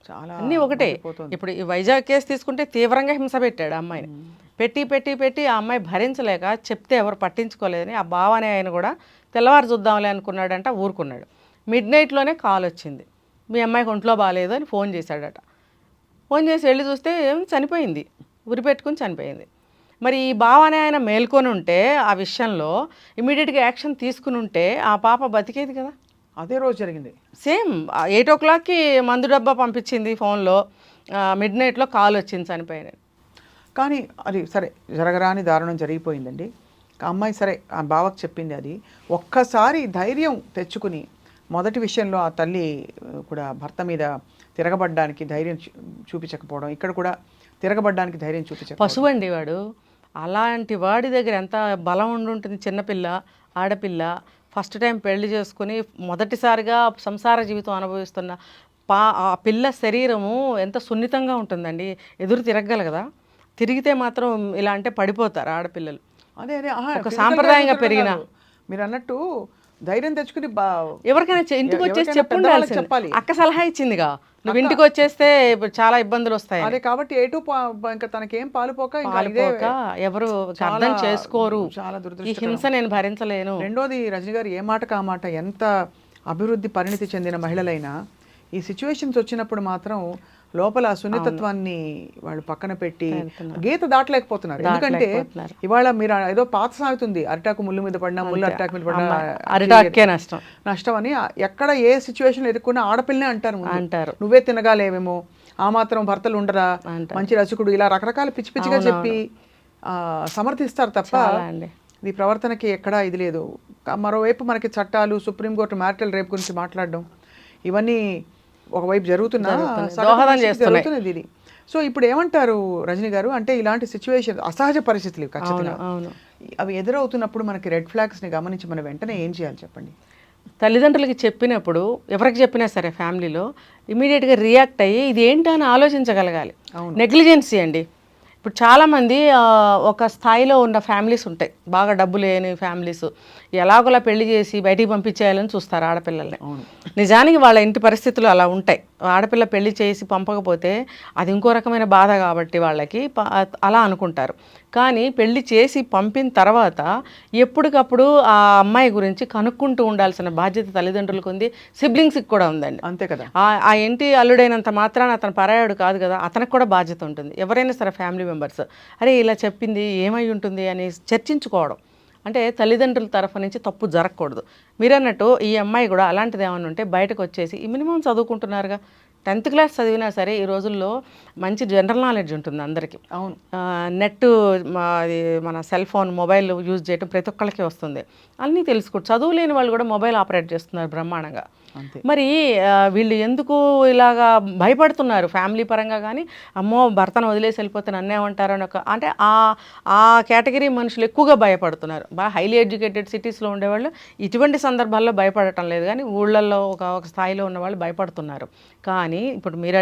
చాలా అన్నీ ఒకటే. ఇప్పుడు ఈ వైజాగ్ కేసు తీసుకుంటే తీవ్రంగా హింస పెట్టాడు అమ్మాయిని. పెట్టి ఆ అమ్మాయి భరించలేక చెప్తే ఎవరు పట్టించుకోలేదని ఆ బావ అనే ఆయన కూడా తెల్లవారు చూద్దాంలే అనుకున్నాడంట, ఊరుకున్నాడు. మిడ్నైట్లోనే కాల్ వచ్చింది, మీ అమ్మాయికి ఒంట్లో బాగాలేదు అని ఫోన్ చేశాడట. ఫోన్ చేసి వెళ్ళి చూస్తే చనిపోయింది, ఉరి పెట్టుకుని చనిపోయింది. మరి ఈ బావ అనే ఆయన మేల్కొని ఉంటే ఆ విషయంలో ఇమీడియట్గా యాక్షన్ తీసుకుని ఉంటే ఆ పాప బతికేది కదా. అదే రోజు జరిగింది. సేమ్ 8 o'clockకి మందు డబ్బా పంపించింది ఫోన్లో, మిడ్నైట్లో కాల్ వచ్చింది, చనిపోయింది. కానీ అది సరే, జరగరాని దారుణం జరిగిపోయిందండి. ఆ అమ్మాయి సరే ఆ బావకు చెప్పింది. అది ఒక్కసారి ధైర్యం తెచ్చుకుని, మొదటి విషయంలో ఆ తల్లి కూడా భర్త మీద తిరగబడ్డానికి ధైర్యం చూపించకపోవడం, ఇక్కడ కూడా తిరగబడ్డానికి ధైర్యం చూపించకపోవడం. పశువు అండి వాడు. అలాంటి వాడి దగ్గర ఎంత బలం ఉండుంటుంది. చిన్నపిల్ల, ఆడపిల్ల, ఫస్ట్ టైం పెళ్లి చేసుకుని మొదటిసారిగా సంసార జీవితం అనుభవిస్తున్న ఆ పిల్ల శరీరము ఎంత సున్నితంగా ఉంటుందండి. ఎదురు తిరగగలగదా? తిరిగితే మాత్రం ఇలా అంటే పడిపోతారు ఆడపిల్లలు. అదే ఒక సాంప్రదాయంగా పెరిగిన, మీరు అన్నట్టు ధైర్యం తెచ్చుకుని ఎవరికైనా ఇంటికి వచ్చేసి చెప్పాలి. అక్క సలహా ఇచ్చిందిగా, నువ్వు ఇంటికి వచ్చేస్తే చాలా ఇబ్బందులు వస్తాయి. అదే కాబట్టి ఇంకా తనకేం పాలుపోక ఎవరు అర్థం చేసుకోరు. చాలా దురదృష్టం. ఈ హింస నేను భరించలేను. రెండోది రజనీ గారు, ఏ మాట కామాట ఎంత అభివృద్ధి పరిణితి చెందిన మహిళలైనా ఈ సిచ్యువేషన్స్ వచ్చినప్పుడు మాత్రం లోపల సున్నితత్వాన్ని వాళ్ళు పక్కన పెట్టి గీత దాటలేకపోతున్నారు. ఎందుకంటే ఇవాళ మీరు ఏదో పాత సాగుతుంది, అరిటాకు ముళ్ళు మీద పడినా, ముళ్ళు అరిటాకు మీద పడినా అరిటాకే నష్టం అని. ఎక్కడ ఏ సిచ్యువేషన్ ఎదుర్కొన్నా ఆడపిల్లనే అంటారు, నువ్వే తినగాలేవేమో, ఆ మాత్రం భర్తలు ఉండరా, మంచి రచకుడు, ఇలా రకరకాల పిచ్చి పిచ్చిగా చెప్పి సమర్థిస్తారు తప్ప ఈ ప్రవర్తనకి ఎక్కడా ఇది లేదు. మరోవైపు మనకి చట్టాలు, సుప్రీంకోర్టు మ్యారిటల్ రేప్ గురించి మాట్లాడడం, ఇవన్నీ ఒకవైపు జరుగుతున్నది ఇది. సో ఇప్పుడు ఏమంటారు రజనీ గారు, అంటే ఇలాంటి సిచ్యువేషన్, అసహజ పరిస్థితులు ఖచ్చితంగా అవి ఎదురవుతున్నప్పుడు మనకి రెడ్ ఫ్లాగ్స్ని గమనించి మనం వెంటనే ఏం చేయాలి చెప్పండి? తల్లిదండ్రులకి చెప్పినప్పుడు, ఎవరికి చెప్పినా సరే ఫ్యామిలీలో ఇమీడియట్గా రియాక్ట్ అయ్యి ఇది ఏంటని ఆలోచించగలగాలి. నెగ్లిజెన్సీ అండి. ఇప్పుడు చాలామంది ఒక స్థాయిలో ఉన్న ఫ్యామిలీస్ ఉంటాయి, బాగా డబ్బు లేని ఫ్యామిలీస్. ఎలాగోలా పెళ్లి చేసి బయటికి పంపించేయాలని చూస్తారు ఆడపిల్లల్ని. నిజానికి వాళ్ళ ఇంటి పరిస్థితులు అలా ఉంటాయి. ఆడపిల్ల పెళ్లి చేసి పంపకపోతే అది ఇంకో రకమైన బాధ కాబట్టి వాళ్ళకి అలా అనుకుంటారు. కానీ పెళ్లి చేసి పంపిన తర్వాత ఎప్పటికప్పుడు ఆ అమ్మాయి గురించి కనుక్కుంటూ ఉండాల్సిన బాధ్యత తల్లిదండ్రులకు ఉంది, సిబ్లింగ్స్కి కూడా ఉందండి. అంతే కదా. ఆ ఇంటి అల్లుడైనంత మాత్రాన అతను పరాయాడు కాదు కదా, అతనికి కూడా బాధ్యత ఉంటుంది. ఎవరైనా సరే ఫ్యామిలీ మెంబర్స్ అరే ఇలా చెప్పింది ఏమై ఉంటుంది అని చర్చించుకోవడం. అంటే తల్లిదండ్రుల తరఫు నుంచి తప్పు జరగకూడదు. మీరన్నట్టు ఈ అమ్మాయి కూడా అలాంటిది ఏమైనా ఉంటే బయటకు వచ్చేసి ఈ మినిమం చదువుకుంటున్నారుగా, 10th క్లాస్ చదివినా సరే ఈ రోజుల్లో మంచి జనరల్ నాలెడ్జ్ ఉంటుంది అందరికీ. అవును. నెట్ మన సెల్ ఫోన్ మొబైల్ యూజ్ చేయడం ప్రతి ఒక్కరికి వస్తుంది, అన్నీ తెలుసుకోవచ్చు. చదువు లేని వాళ్ళు కూడా మొబైల్ ఆపరేట్ చేస్తున్నారు బ్రహ్మాండంగా. మరి వీళ్ళు ఎందుకు ఇలాగా భయపడుతున్నారు ఫ్యామిలీ పరంగా? కానీ అమ్మో భర్తను వదిలేసి వెళ్ళిపోతే నన్నేమంటారు అని అంటే ఆ కేటగిరీ మనుషులు ఎక్కువగా భయపడుతున్నారు. బాగా హైలీ ఎడ్యుకేటెడ్ సిటీస్లో ఉండేవాళ్ళు ఇటువంటి సందర్భాల్లో భయపడటం లేదు, కానీ ఊళ్ళల్లో ఒక స్థాయిలో ఉన్నవాళ్ళు భయపడుతున్నారు. కానీ ఇప్పుడు మీరు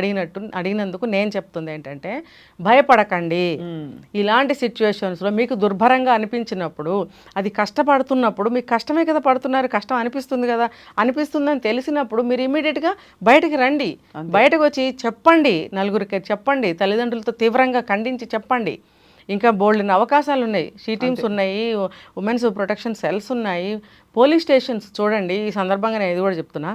అడిగినందుకు నేను చెప్తుంది ఏంటంటే భయపడకండి. ఇలాంటి సిచ్యువేషన్స్లో మీకు దుర్భరంగా అనిపించినప్పుడు, అది కష్టపడుతున్నప్పుడు, మీకు కష్టమే కదా పడుతున్నారు, కష్టం అనిపిస్తుంది కదా, అనిపిస్తుందని తెలిసినప్పుడు మీరు ఇమీడియట్గా బయటకు రండి. బయటకు వచ్చి చెప్పండి, నలుగురికి చెప్పండి, తల్లిదండ్రులతో తీవ్రంగా ఖండించి చెప్పండి. ఇంకా బోల్డెన్ అవకాశాలు ఉన్నాయి, షీ టీమ్స్ ఉన్నాయి, ఉమెన్స్ ప్రొటెక్షన్ సెల్స్ ఉన్నాయి, పోలీస్ స్టేషన్స్ చూడండి. ఈ సందర్భంగా నేను ఇది కూడా చెప్తున్నా,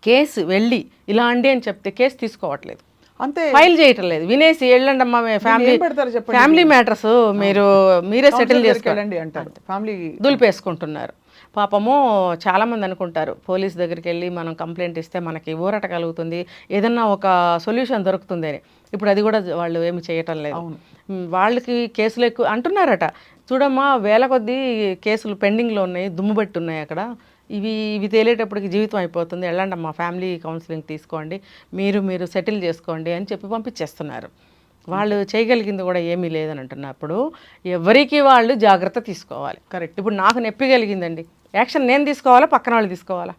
కేసు వెళ్ళి ఇలా అండి అని చెప్తే కేసు తీసుకోవట్లేదు, అంతే, ఫైల్ చేయటం లేదు. వినేసి వెళ్ళండి అమ్మా ఫ్యామిలీ మ్యాటర్స్ మీరే సెటిల్ చేసుకోండి అంటారు, ఫ్యామిలీ దులిపేసుకుంటున్నారు. పాపము చాలామంది అనుకుంటారు పోలీస్ దగ్గరికి వెళ్ళి మనం కంప్లైంట్ ఇస్తే మనకి ఊరట కలుగుతుంది, ఏదన్నా ఒక సొల్యూషన్ దొరుకుతుంది అని. ఇప్పుడు అది కూడా వాళ్ళు ఏమి చేయటం లేదు. వాళ్ళకి కేసులు ఎక్కువ అంటున్నారట. చూడమ్మా వేల కొద్దీ కేసులు పెండింగ్లో ఉన్నాయి, దుమ్ముబట్టి ఉన్నాయి అక్కడ, ఇవి తేలేటప్పటికి జీవితం అయిపోతుంది, వెళ్ళండి అమ్మా ఫ్యామిలీ కౌన్సిలింగ్ తీసుకోండి, మీరు సెటిల్ చేసుకోండి అని చెప్పి పంపించేస్తున్నారు. వాళ్ళు చేయగలిగింది కూడా ఏమీ లేదని అంటున్నప్పుడు ఎవరికి వాళ్ళు జాగ్రత్త తీసుకోవాలి. కరెక్ట్. ఇప్పుడు నాకు నొప్పి కలిగిందండి, యాక్షన్ నేను తీసుకోవాలా పక్కన వాళ్ళు తీసుకోవాలా?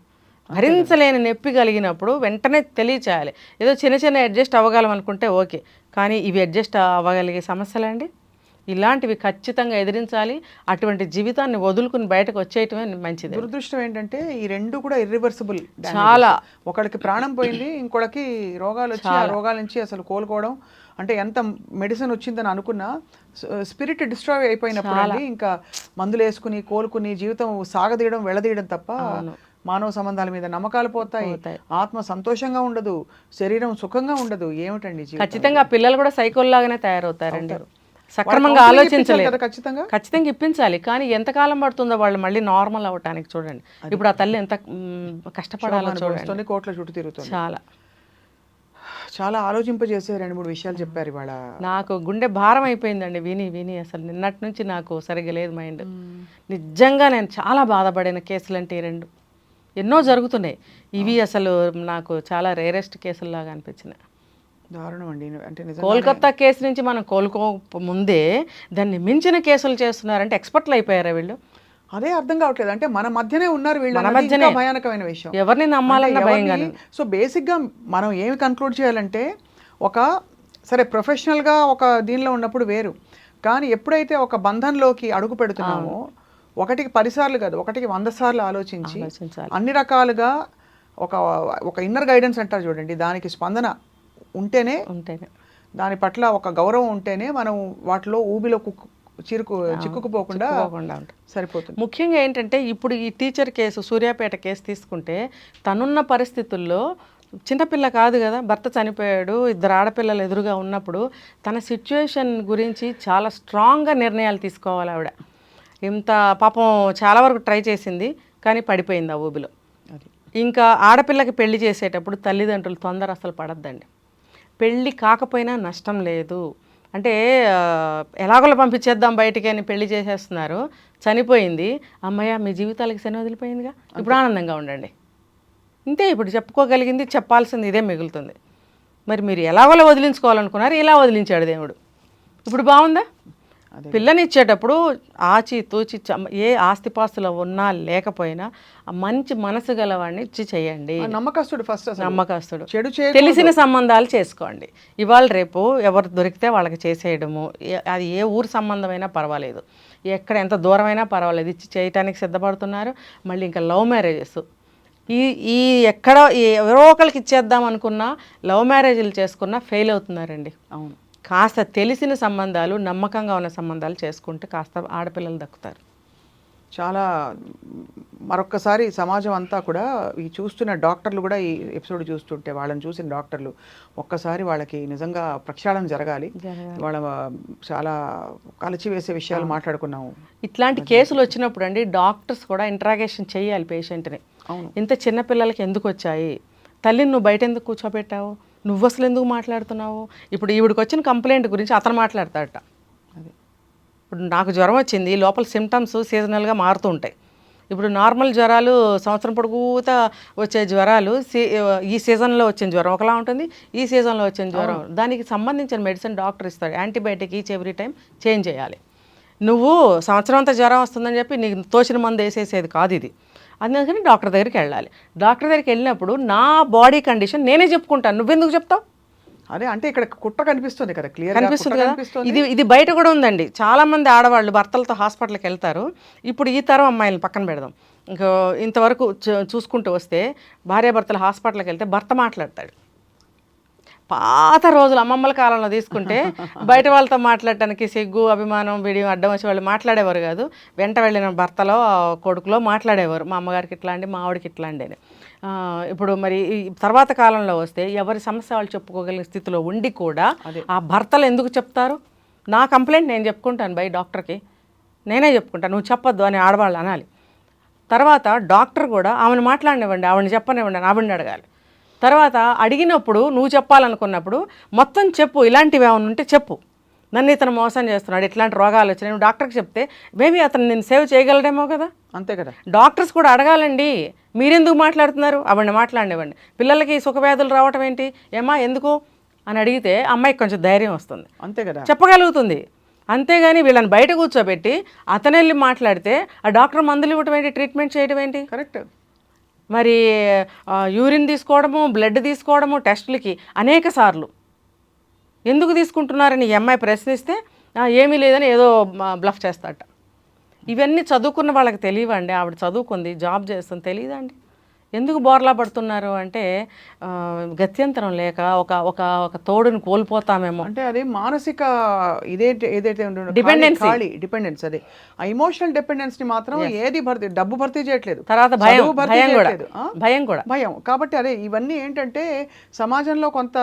భరించలేని నొప్పి కలిగినప్పుడు వెంటనే తెలియచేయాలి. ఏదో చిన్న అడ్జస్ట్ అవ్వగలం అనుకుంటే ఓకే, కానీ ఇవి అడ్జస్ట్ అవ్వగలిగే సమస్యలండి, ఇలాంటివి ఖచ్చితంగా ఎదిరించాలి. అటువంటి జీవితాన్ని వదులుకుని బయటకు వచ్చేయటమే మంచిది. దురదృష్టం ఏంటంటే ఈ రెండు కూడా ఇర్రివర్సిబుల్. చాలా, ఒకడికి ప్రాణం పోయింది, ఇంకొకరికి రోగాలు వచ్చి ఆ రోగాల నుంచి అసలు కోలుకోవడం అంటే ఎంత మెడిసిన్ వచ్చిందని అనుకున్నా స్పిరిట్ డిస్ట్రాయ్ అయిపోయినప్పుడు అండి ఇంకా మందులు వేసుకుని కోలుకుని జీవితం సాగదీయడం వెళ్ళదీయడం తప్ప మానవ సంబంధాల మీద నమ్మకాలు పోతాయి, ఆత్మ సంతోషంగా ఉండదు, శరీరం సుఖంగా ఉండదు. ఏమిటండి ఖచ్చితంగా పిల్లలు కూడా సైకోల్లాగానే తయారవుతారండి. సక్రమంగా ఆలోచించలేదు, ఖచ్చితంగా ఇప్పించాలి. కానీ ఎంతకాలం పడుతుందో వాళ్ళు మళ్ళీ నార్మల్ అవ్వటానికి చూడండి. ఇప్పుడు ఆ తల్లి ఎంత కష్టపడాలో చూడండి, కోట్ల చుట్టూ తిరుగుతుంది. చాలా ఆలోచింపజేసే 2-3 విషయాలు చెప్పారు ఇవాళ. నాకు గుండె భారం అయిపోయిందండి విని అసలు నిన్నటి నుంచి నాకు సరిగ్గా లేదు మైండ్. నిజంగా నేను చాలా బాధపడిన కేసులు అంటే 2 ఎన్నో జరుగుతున్నాయి, ఇవి అసలు నాకు చాలా రేరెస్ట్ కేసుల్లాగా అనిపించినాయి. దారుణం అండి. అంటే కోల్కతా కేసు నుంచి మనం కోలుకో ముందే దాన్ని మించిన కేసులు చేస్తున్నారంటే ఎక్స్పర్ట్లు అయిపోయారా వీళ్ళు? అదే అర్థం కావట్లేదు. అంటే మన మధ్యనే ఉన్నారు వీళ్ళు, భయానకమైన విషయం. ఎవరిని నమ్మాలన్న భయంగా. సో బేసిక్గా మనం ఏమి కన్క్లూడ్ చేయాలంటే, సరే ప్రొఫెషనల్గా ఒక దీనిలో ఉన్నప్పుడు వేరు, కానీ ఎప్పుడైతే ఒక బంధంలోకి అడుగు పెడుతున్నామో ఒకటికి 10 సార్లు కాదు, ఒకటికి 100 సార్లు ఆలోచించి అన్ని రకాలుగా ఒక ఇన్నర్ గైడెన్స్ అంటారు చూడండి, దానికి స్పందన ఉంటేనే, దాని పట్ల ఒక గౌరవం ఉంటేనే మనం వాటిలో ఊబిలో చిక్కుకుపోకుండా సరిపోతుంది. ముఖ్యంగా ఏంటంటే ఇప్పుడు ఈ టీచర్ కేసు, సూర్యాపేట కేసు తీసుకుంటే తనున్న పరిస్థితుల్లో చిన్నపిల్ల కాదు కదా, భర్త చనిపోయాడు, 2 ఆడపిల్లలు ఎదురుగా ఉన్నప్పుడు తన సిచ్యువేషన్ గురించి చాలా స్ట్రాంగ్గా నిర్ణయాలు తీసుకోవాలి ఆవిడ. ఇంత పాపం చాలా వరకు ట్రై చేసింది కానీ పడిపోయింది ఆ ఊబిలో. ఇంకా ఆడపిల్లకి పెళ్లి చేసేటప్పుడు తల్లిదండ్రులు తొందర అసలు పడద్దండి. పెళ్ళి కాకపోయినా నష్టం లేదు అంటే ఎలాగోలా పంపించేద్దాం బయటికి అని పెళ్లి చేసేస్తున్నారు. చనిపోయింది, అమ్మయ్య మీ జీవితాలకి శని వదిలిపోయిందిగా, ఇప్పుడు ఆనందంగా ఉండండి. ఇంతే, ఇప్పుడు చెప్పుకోగలిగింది చెప్పాల్సింది ఇదే మిగులుతుంది. మరి మీరు ఎలాగోలా వదిలించుకోవాలనుకున్నారు, ఇలా వదిలించాడు దేవుడు, ఇప్పుడు బాగుందా? పిల్లనిచ్చేటప్పుడు ఆచి తూచి ఏ ఆస్తిపాస్తులు ఉన్నా లేకపోయినా ఆ మంచి మనసు గలవాడిని ఇచ్చి చేయండి. నమ్మకస్తుడు ఫస్ట్, నమ్మకస్తుడు, చెడు తెలిసిన సంబంధాలు చేసుకోండి. ఇవాళ రేపు ఎవరు దొరికితే వాళ్ళకి చేసేయడము, అది ఏ ఊరు సంబంధమైనా పర్వాలేదు, ఎక్కడ ఎంత దూరమైనా పర్వాలేదు, ఇచ్చి చేయటానికి సిద్ధపడుతున్నారు. మళ్ళీ ఇంకా లవ్ మ్యారేజెస్, ఈ ఎక్కడ ఎవరో ఒకరికి ఇచ్చేద్దాం అనుకున్నా లవ్ మ్యారేజ్లు చేసుకున్నా ఫెయిల్ అవుతున్నారండి. అవును. కాస్త తెలిసిన సంబంధాలు, నమ్మకంగా ఉన్న సంబంధాలు చేసుకుంటే కాస్త ఆడపిల్లలు దక్కుతారు. చాలా మరొక్కసారి సమాజం అంతా కూడా ఈ చూస్తున్న డాక్టర్లు కూడా ఈ ఎపిసోడ్ చూస్తుంటే వాళ్ళని చూసిన డాక్టర్లు ఒక్కసారి వాళ్ళకి నిజంగా ప్రక్షాళన జరగాలి. వాళ్ళ చాలా కలిచివేసే విషయాలు మాట్లాడుకున్నాము. ఇట్లాంటి కేసులు వచ్చినప్పుడు అండి డాక్టర్స్ కూడా ఇంట్రాగేషన్ చేయాలి పేషెంట్ని. ఇంత చిన్న పిల్లలకి ఎందుకు వచ్చాయి, తల్లిని నువ్వు బయట ఎందుకు కూర్చోబెట్టావు, నువ్వు అసలు ఎందుకు మాట్లాడుతున్నావు, ఇప్పుడు ఈవిడికి వచ్చిన కంప్లైంట్ గురించి అతను మాట్లాడతాడట. ఇప్పుడు నాకు జ్వరం వచ్చింది, లోపల సిమ్టమ్స్ సీజనల్గా మారుతూ ఉంటాయి. ఇప్పుడు నార్మల్ జ్వరాలు సంవత్సరం పొడుగుతా వచ్చే జ్వరాలు ఈ సీజన్లో వచ్చిన జ్వరం ఒకలా ఉంటుంది, ఈ సీజన్లో వచ్చిన జ్వరం దానికి సంబంధించిన మెడిసిన్ డాక్టర్ ఇస్తాడు. Antibiotic each every time change చేయాలి. నువ్వు సంవత్సరం అంతా జ్వరం వస్తుందని చెప్పి నీకు తోచిన మందు వేసేసేది కాదు ఇది. అందుకని డాక్టర్ దగ్గరికి వెళ్ళాలి. డాక్టర్ దగ్గరికి వెళ్ళినప్పుడు నా బాడీ కండిషన్ నేనే చెప్పుకుంటాను, నువ్వెందుకు చెప్తావు? అదే అంటే ఇక్కడ కుట్ర కనిపిస్తుంది కదా, క్లియర్ కనిపిస్తుంది కదా. ఇది బయట కూడా ఉందండి. చాలామంది ఆడవాళ్ళు భర్తలతో హాస్పిటల్కి వెళ్తారు. ఇప్పుడు ఈ తరం అమ్మాయిలను పక్కన పెడదాం. ఇంకా ఇంతవరకు చూసుకుంటూ వస్తే భార్యాభర్తలు హాస్పిటల్కి వెళ్తే భర్త మాట్లాడతాడు. పాత రోజులు అమ్మమ్మల కాలంలో తీసుకుంటే బయట వాళ్ళతో మాట్లాడటానికి సిగ్గు, అభిమానం, వీడియో అడ్డం వచ్చి వాళ్ళు మాట్లాడేవారు కాదు. వెంట వెళ్ళిన భర్తలో కొడుకులో మాట్లాడేవారు, మా అమ్మగారికి ఇట్లా అండి, మా ఆవిడకి ఇట్లా అండి అని. ఇప్పుడు మరి తర్వాత కాలంలో వస్తే ఎవరి సమస్య వాళ్ళు చెప్పుకోగలిగిన స్థితిలో ఉండి కూడా ఆ భర్తలు ఎందుకు చెప్తారు? నా కంప్లైంట్ నేను చెప్పుకుంటాను బై డాక్టర్కి, నేనే చెప్పుకుంటాను, నువ్వు చెప్పొద్దు అని ఆడవాళ్ళు అనాలి. తర్వాత డాక్టర్ కూడా ఆమెను మాట్లాడినివ్వండి, ఆవిడని చెప్పనివ్వండి అని ఆవిడని అడగాలి. తర్వాత అడిగినప్పుడు నువ్వు చెప్పాలనుకున్నప్పుడు మొత్తం చెప్పు, ఇలాంటివి ఏమైనా ఉంటే చెప్పు, నన్ను ఇతను మోసం చేస్తున్నాడు, ఇట్లాంటి రోగాలు వచ్చినాయి, నువ్వు డాక్టర్కి చెప్తే మేబీ అతను నేను సేవ్ చేయగలడేమో కదా. అంతే కదా. డాక్టర్స్ కూడా అడగాలండి, మీరెందుకు మాట్లాడుతున్నారు, ఆవిడని మాట్లాడినివ్వండి. పిల్లలకి సుఖవ్యాధులు రావటం ఏంటి, ఏమా ఎందుకు అని అడిగితే అమ్మాయికి కొంచెం ధైర్యం వస్తుంది, అంతే కదా, చెప్పగలుగుతుంది. అంతేగాని వీళ్ళని బయట కూర్చోబెట్టి అతను వెళ్ళి మాట్లాడితే ఆ డాక్టర్ మందులు ఇవ్వటం ఏంటి, ట్రీట్మెంట్ చేయడం ఏంటి? కరెక్ట్. మరి యూరిన్ తీసుకోవడము, బ్లడ్ తీసుకోవడము టెస్టులకి అనేక సార్లు ఎందుకు తీసుకుంటున్నారని ఈ అమ్మాయి ప్రశ్నిస్తే ఏమీ లేదని ఏదో బ్లఫ్ చేస్తాట. ఇవన్నీ చదువుకున్న వాళ్ళకి తెలియవండి. ఆవిడ చదువుకుంది, జాబ్ చేస్తుంది, తెలియదండి. ఎందుకు బోర్లా పడుతున్నారు అంటే గత్యంతరం లేక ఒక తోడుని కోల్పోతామేమో. అంటే అది మానసిక ఏదైతే డిపెండెన్స్, అదే ఆ ఎమోషనల్ డిపెండెన్స్ ని మాత్రం ఏది డబ్బు భర్తీ చేయట్లేదు. తర్వాత భయం. కాబట్టి అదే ఇవన్నీ ఏంటంటే సమాజంలో కొంత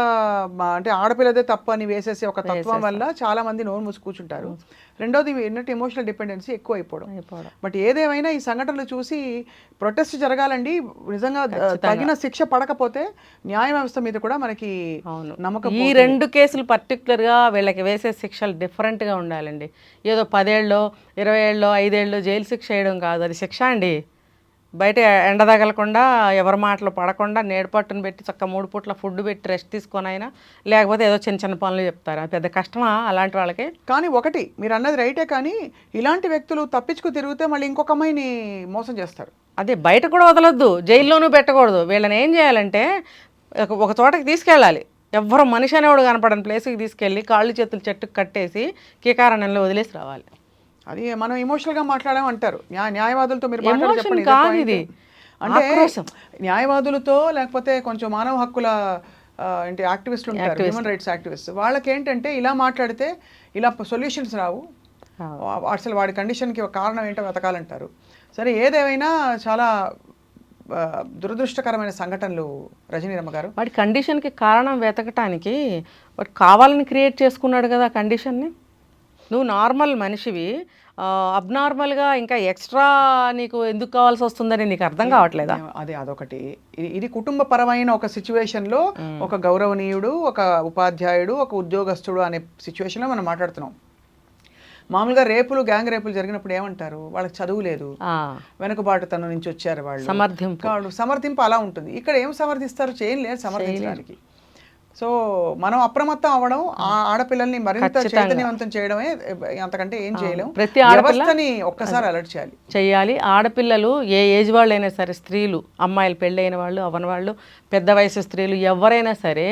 అంటే ఆడపిల్లదే తప్పు అని వేసేసి ఒక తత్వం వల్ల చాలా మంది నోరు మూసి కూర్చుంటారు. రెండోది ఏంటంటే ఎమోషనల్ డిపెండెన్సీ ఎక్కువ అయిపోవడం. బట్ ఏదేమైనా ఈ సంఘటనలు చూసి ప్రొటెస్ట్ జరగాలండి. నిజంగా తగిన శిక్ష పడకపోతే న్యాయ వ్యవస్థ మీద కూడా మనకి నమ్మకం. ఈ రెండు కేసులు పర్టికులర్గా వీళ్ళకి వేసే శిక్షలు డిఫరెంట్గా ఉండాలండి. ఏదో 10 ఏళ్ళో 20 ఏళ్ళో 5 ఏళ్ళో జైలు శిక్ష వేయడం కాదు, అది శిక్ష అండి. బయట ఎండ తగలకుండా, ఎవరి మాటలు పడకుండా, నేడుపట్టును పెట్టి చక్క 3 పూట్ల ఫుడ్ పెట్టి రెస్ట్ తీసుకొని అయినా, లేకపోతే ఏదో చిన్న చిన్న పనులు చెప్తారు. పెద్ద కష్టమా అలాంటి వాళ్ళకి? కానీ ఒకటి మీరు అన్నది రైటే, కానీ ఇలాంటి వ్యక్తులు తప్పించుకు తిరిగితే మళ్ళీ ఇంకొక అమ్మాయిని మోసం చేస్తారు. అదే బయట కూడా వదలొద్దు, జైల్లోనూ పెట్టకూడదు. వీళ్ళని ఏం చేయాలంటే ఒక చోటకి తీసుకెళ్ళాలి. ఎవ్వరు మనిషి అనేవాడు కనపడని ప్లేస్కి తీసుకెళ్ళి కాళ్ళు చేతులు చెట్టుకు కట్టేసి కీకారణ్యంలో వదిలేసి రావాలి. అది మనం ఎమోషనల్ గా మాట్లాడామంటారు. న్యాయవాదులతో మీరు ఇది అంటే న్యాయవాదులతో లేకపోతే కొంచెం మానవ హక్కుల అంటే యాక్టివిస్టులు ఉంటారు, హ్యూమన్ రైట్స్ యాక్టివిస్ట్, వాళ్ళకి ఏంటంటే ఇలా మాట్లాడితే ఇలా సొల్యూషన్స్ రావు, అసలు వాడి కండిషన్కి ఒక కారణం ఏంటో వెతకాలంటారు. సరే ఏదేమైనా చాలా దురదృష్టకరమైన సంఘటనలు రజనీరమ్మ గారు. వాడి కండిషన్కి కారణం వెతకటానికి వాడు కావాలని క్రియేట్ చేసుకున్నాడు కదా కండిషన్ని. నువ్వు నార్మల్ మనిషివి, అబ్నార్మల్గా ఇంకా ఎక్స్ట్రా నీకు ఎందుకు కావాల్సి వస్తుందని నీకు అర్థం కావట్లేదా? అదొకటి. ఇది కుటుంబపరమైన ఒక సిచ్యువేషన్లో ఒక గౌరవనీయుడు, ఒక ఉపాధ్యాయుడు, ఒక ఉద్యోగస్తుడు అనే సిచ్యువేషన్లో మనం మాట్లాడుతున్నాం. మామూలుగా గ్యాంగ్ రేపులు జరిగినప్పుడు ఏమంటారు, వాళ్ళకి చదువు లేదు, వెనుకబాటుతనం నుంచి వచ్చారు వాళ్ళు, సమర్థింపు అలా ఉంటుంది. ఇక్కడ ఏం సమర్థిస్తారు, చేయలేదు సమర్థించడానికి. సో మనం అప్రమత్తం అవ్వడం, ఆ ఆడపిల్లల్ని మరింత చైతన్యవంతం చేయడమే, అంతకంటే ఏం చేయలేం. ప్రతి ఆడపిల్ల వ్యవస్థని ఒక్కసారి అలర్ట్ చేయాలి. చెయ్యాలి. ఆడపిల్లలు ఏ ఏజ్ వాళ్ళైనా సరే, స్త్రీలు, అమ్మాయిలు, పెళ్ళైన వాళ్ళు, అవ్వని వాళ్ళు, పెద్ద వయసు స్త్రీలు, ఎవరైనా సరే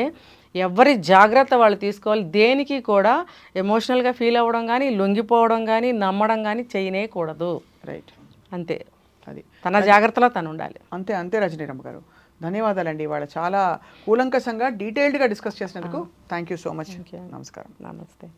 ఎవరి జాగ్రత్త వాళ్ళు తీసుకోవాలి. దేనికి కూడా ఎమోషనల్గా ఫీల్ అవ్వడం కానీ, లొంగిపోవడం కానీ, నమ్మడం కానీ చేయనేకూడదు. రైట్, అంతే. అది తన జాగ్రత్తలో తను ఉండాలి. అంతే అంతే. రజనీరమ్మ గారు, ధన్యవాదాలండి. ఇవాళ చాలా కూలంకషంగా డీటెయిల్డ్గా డిస్కస్ చేసినందుకు థ్యాంక్ యూ సో మచ్. నమస్కారం. నమస్తే.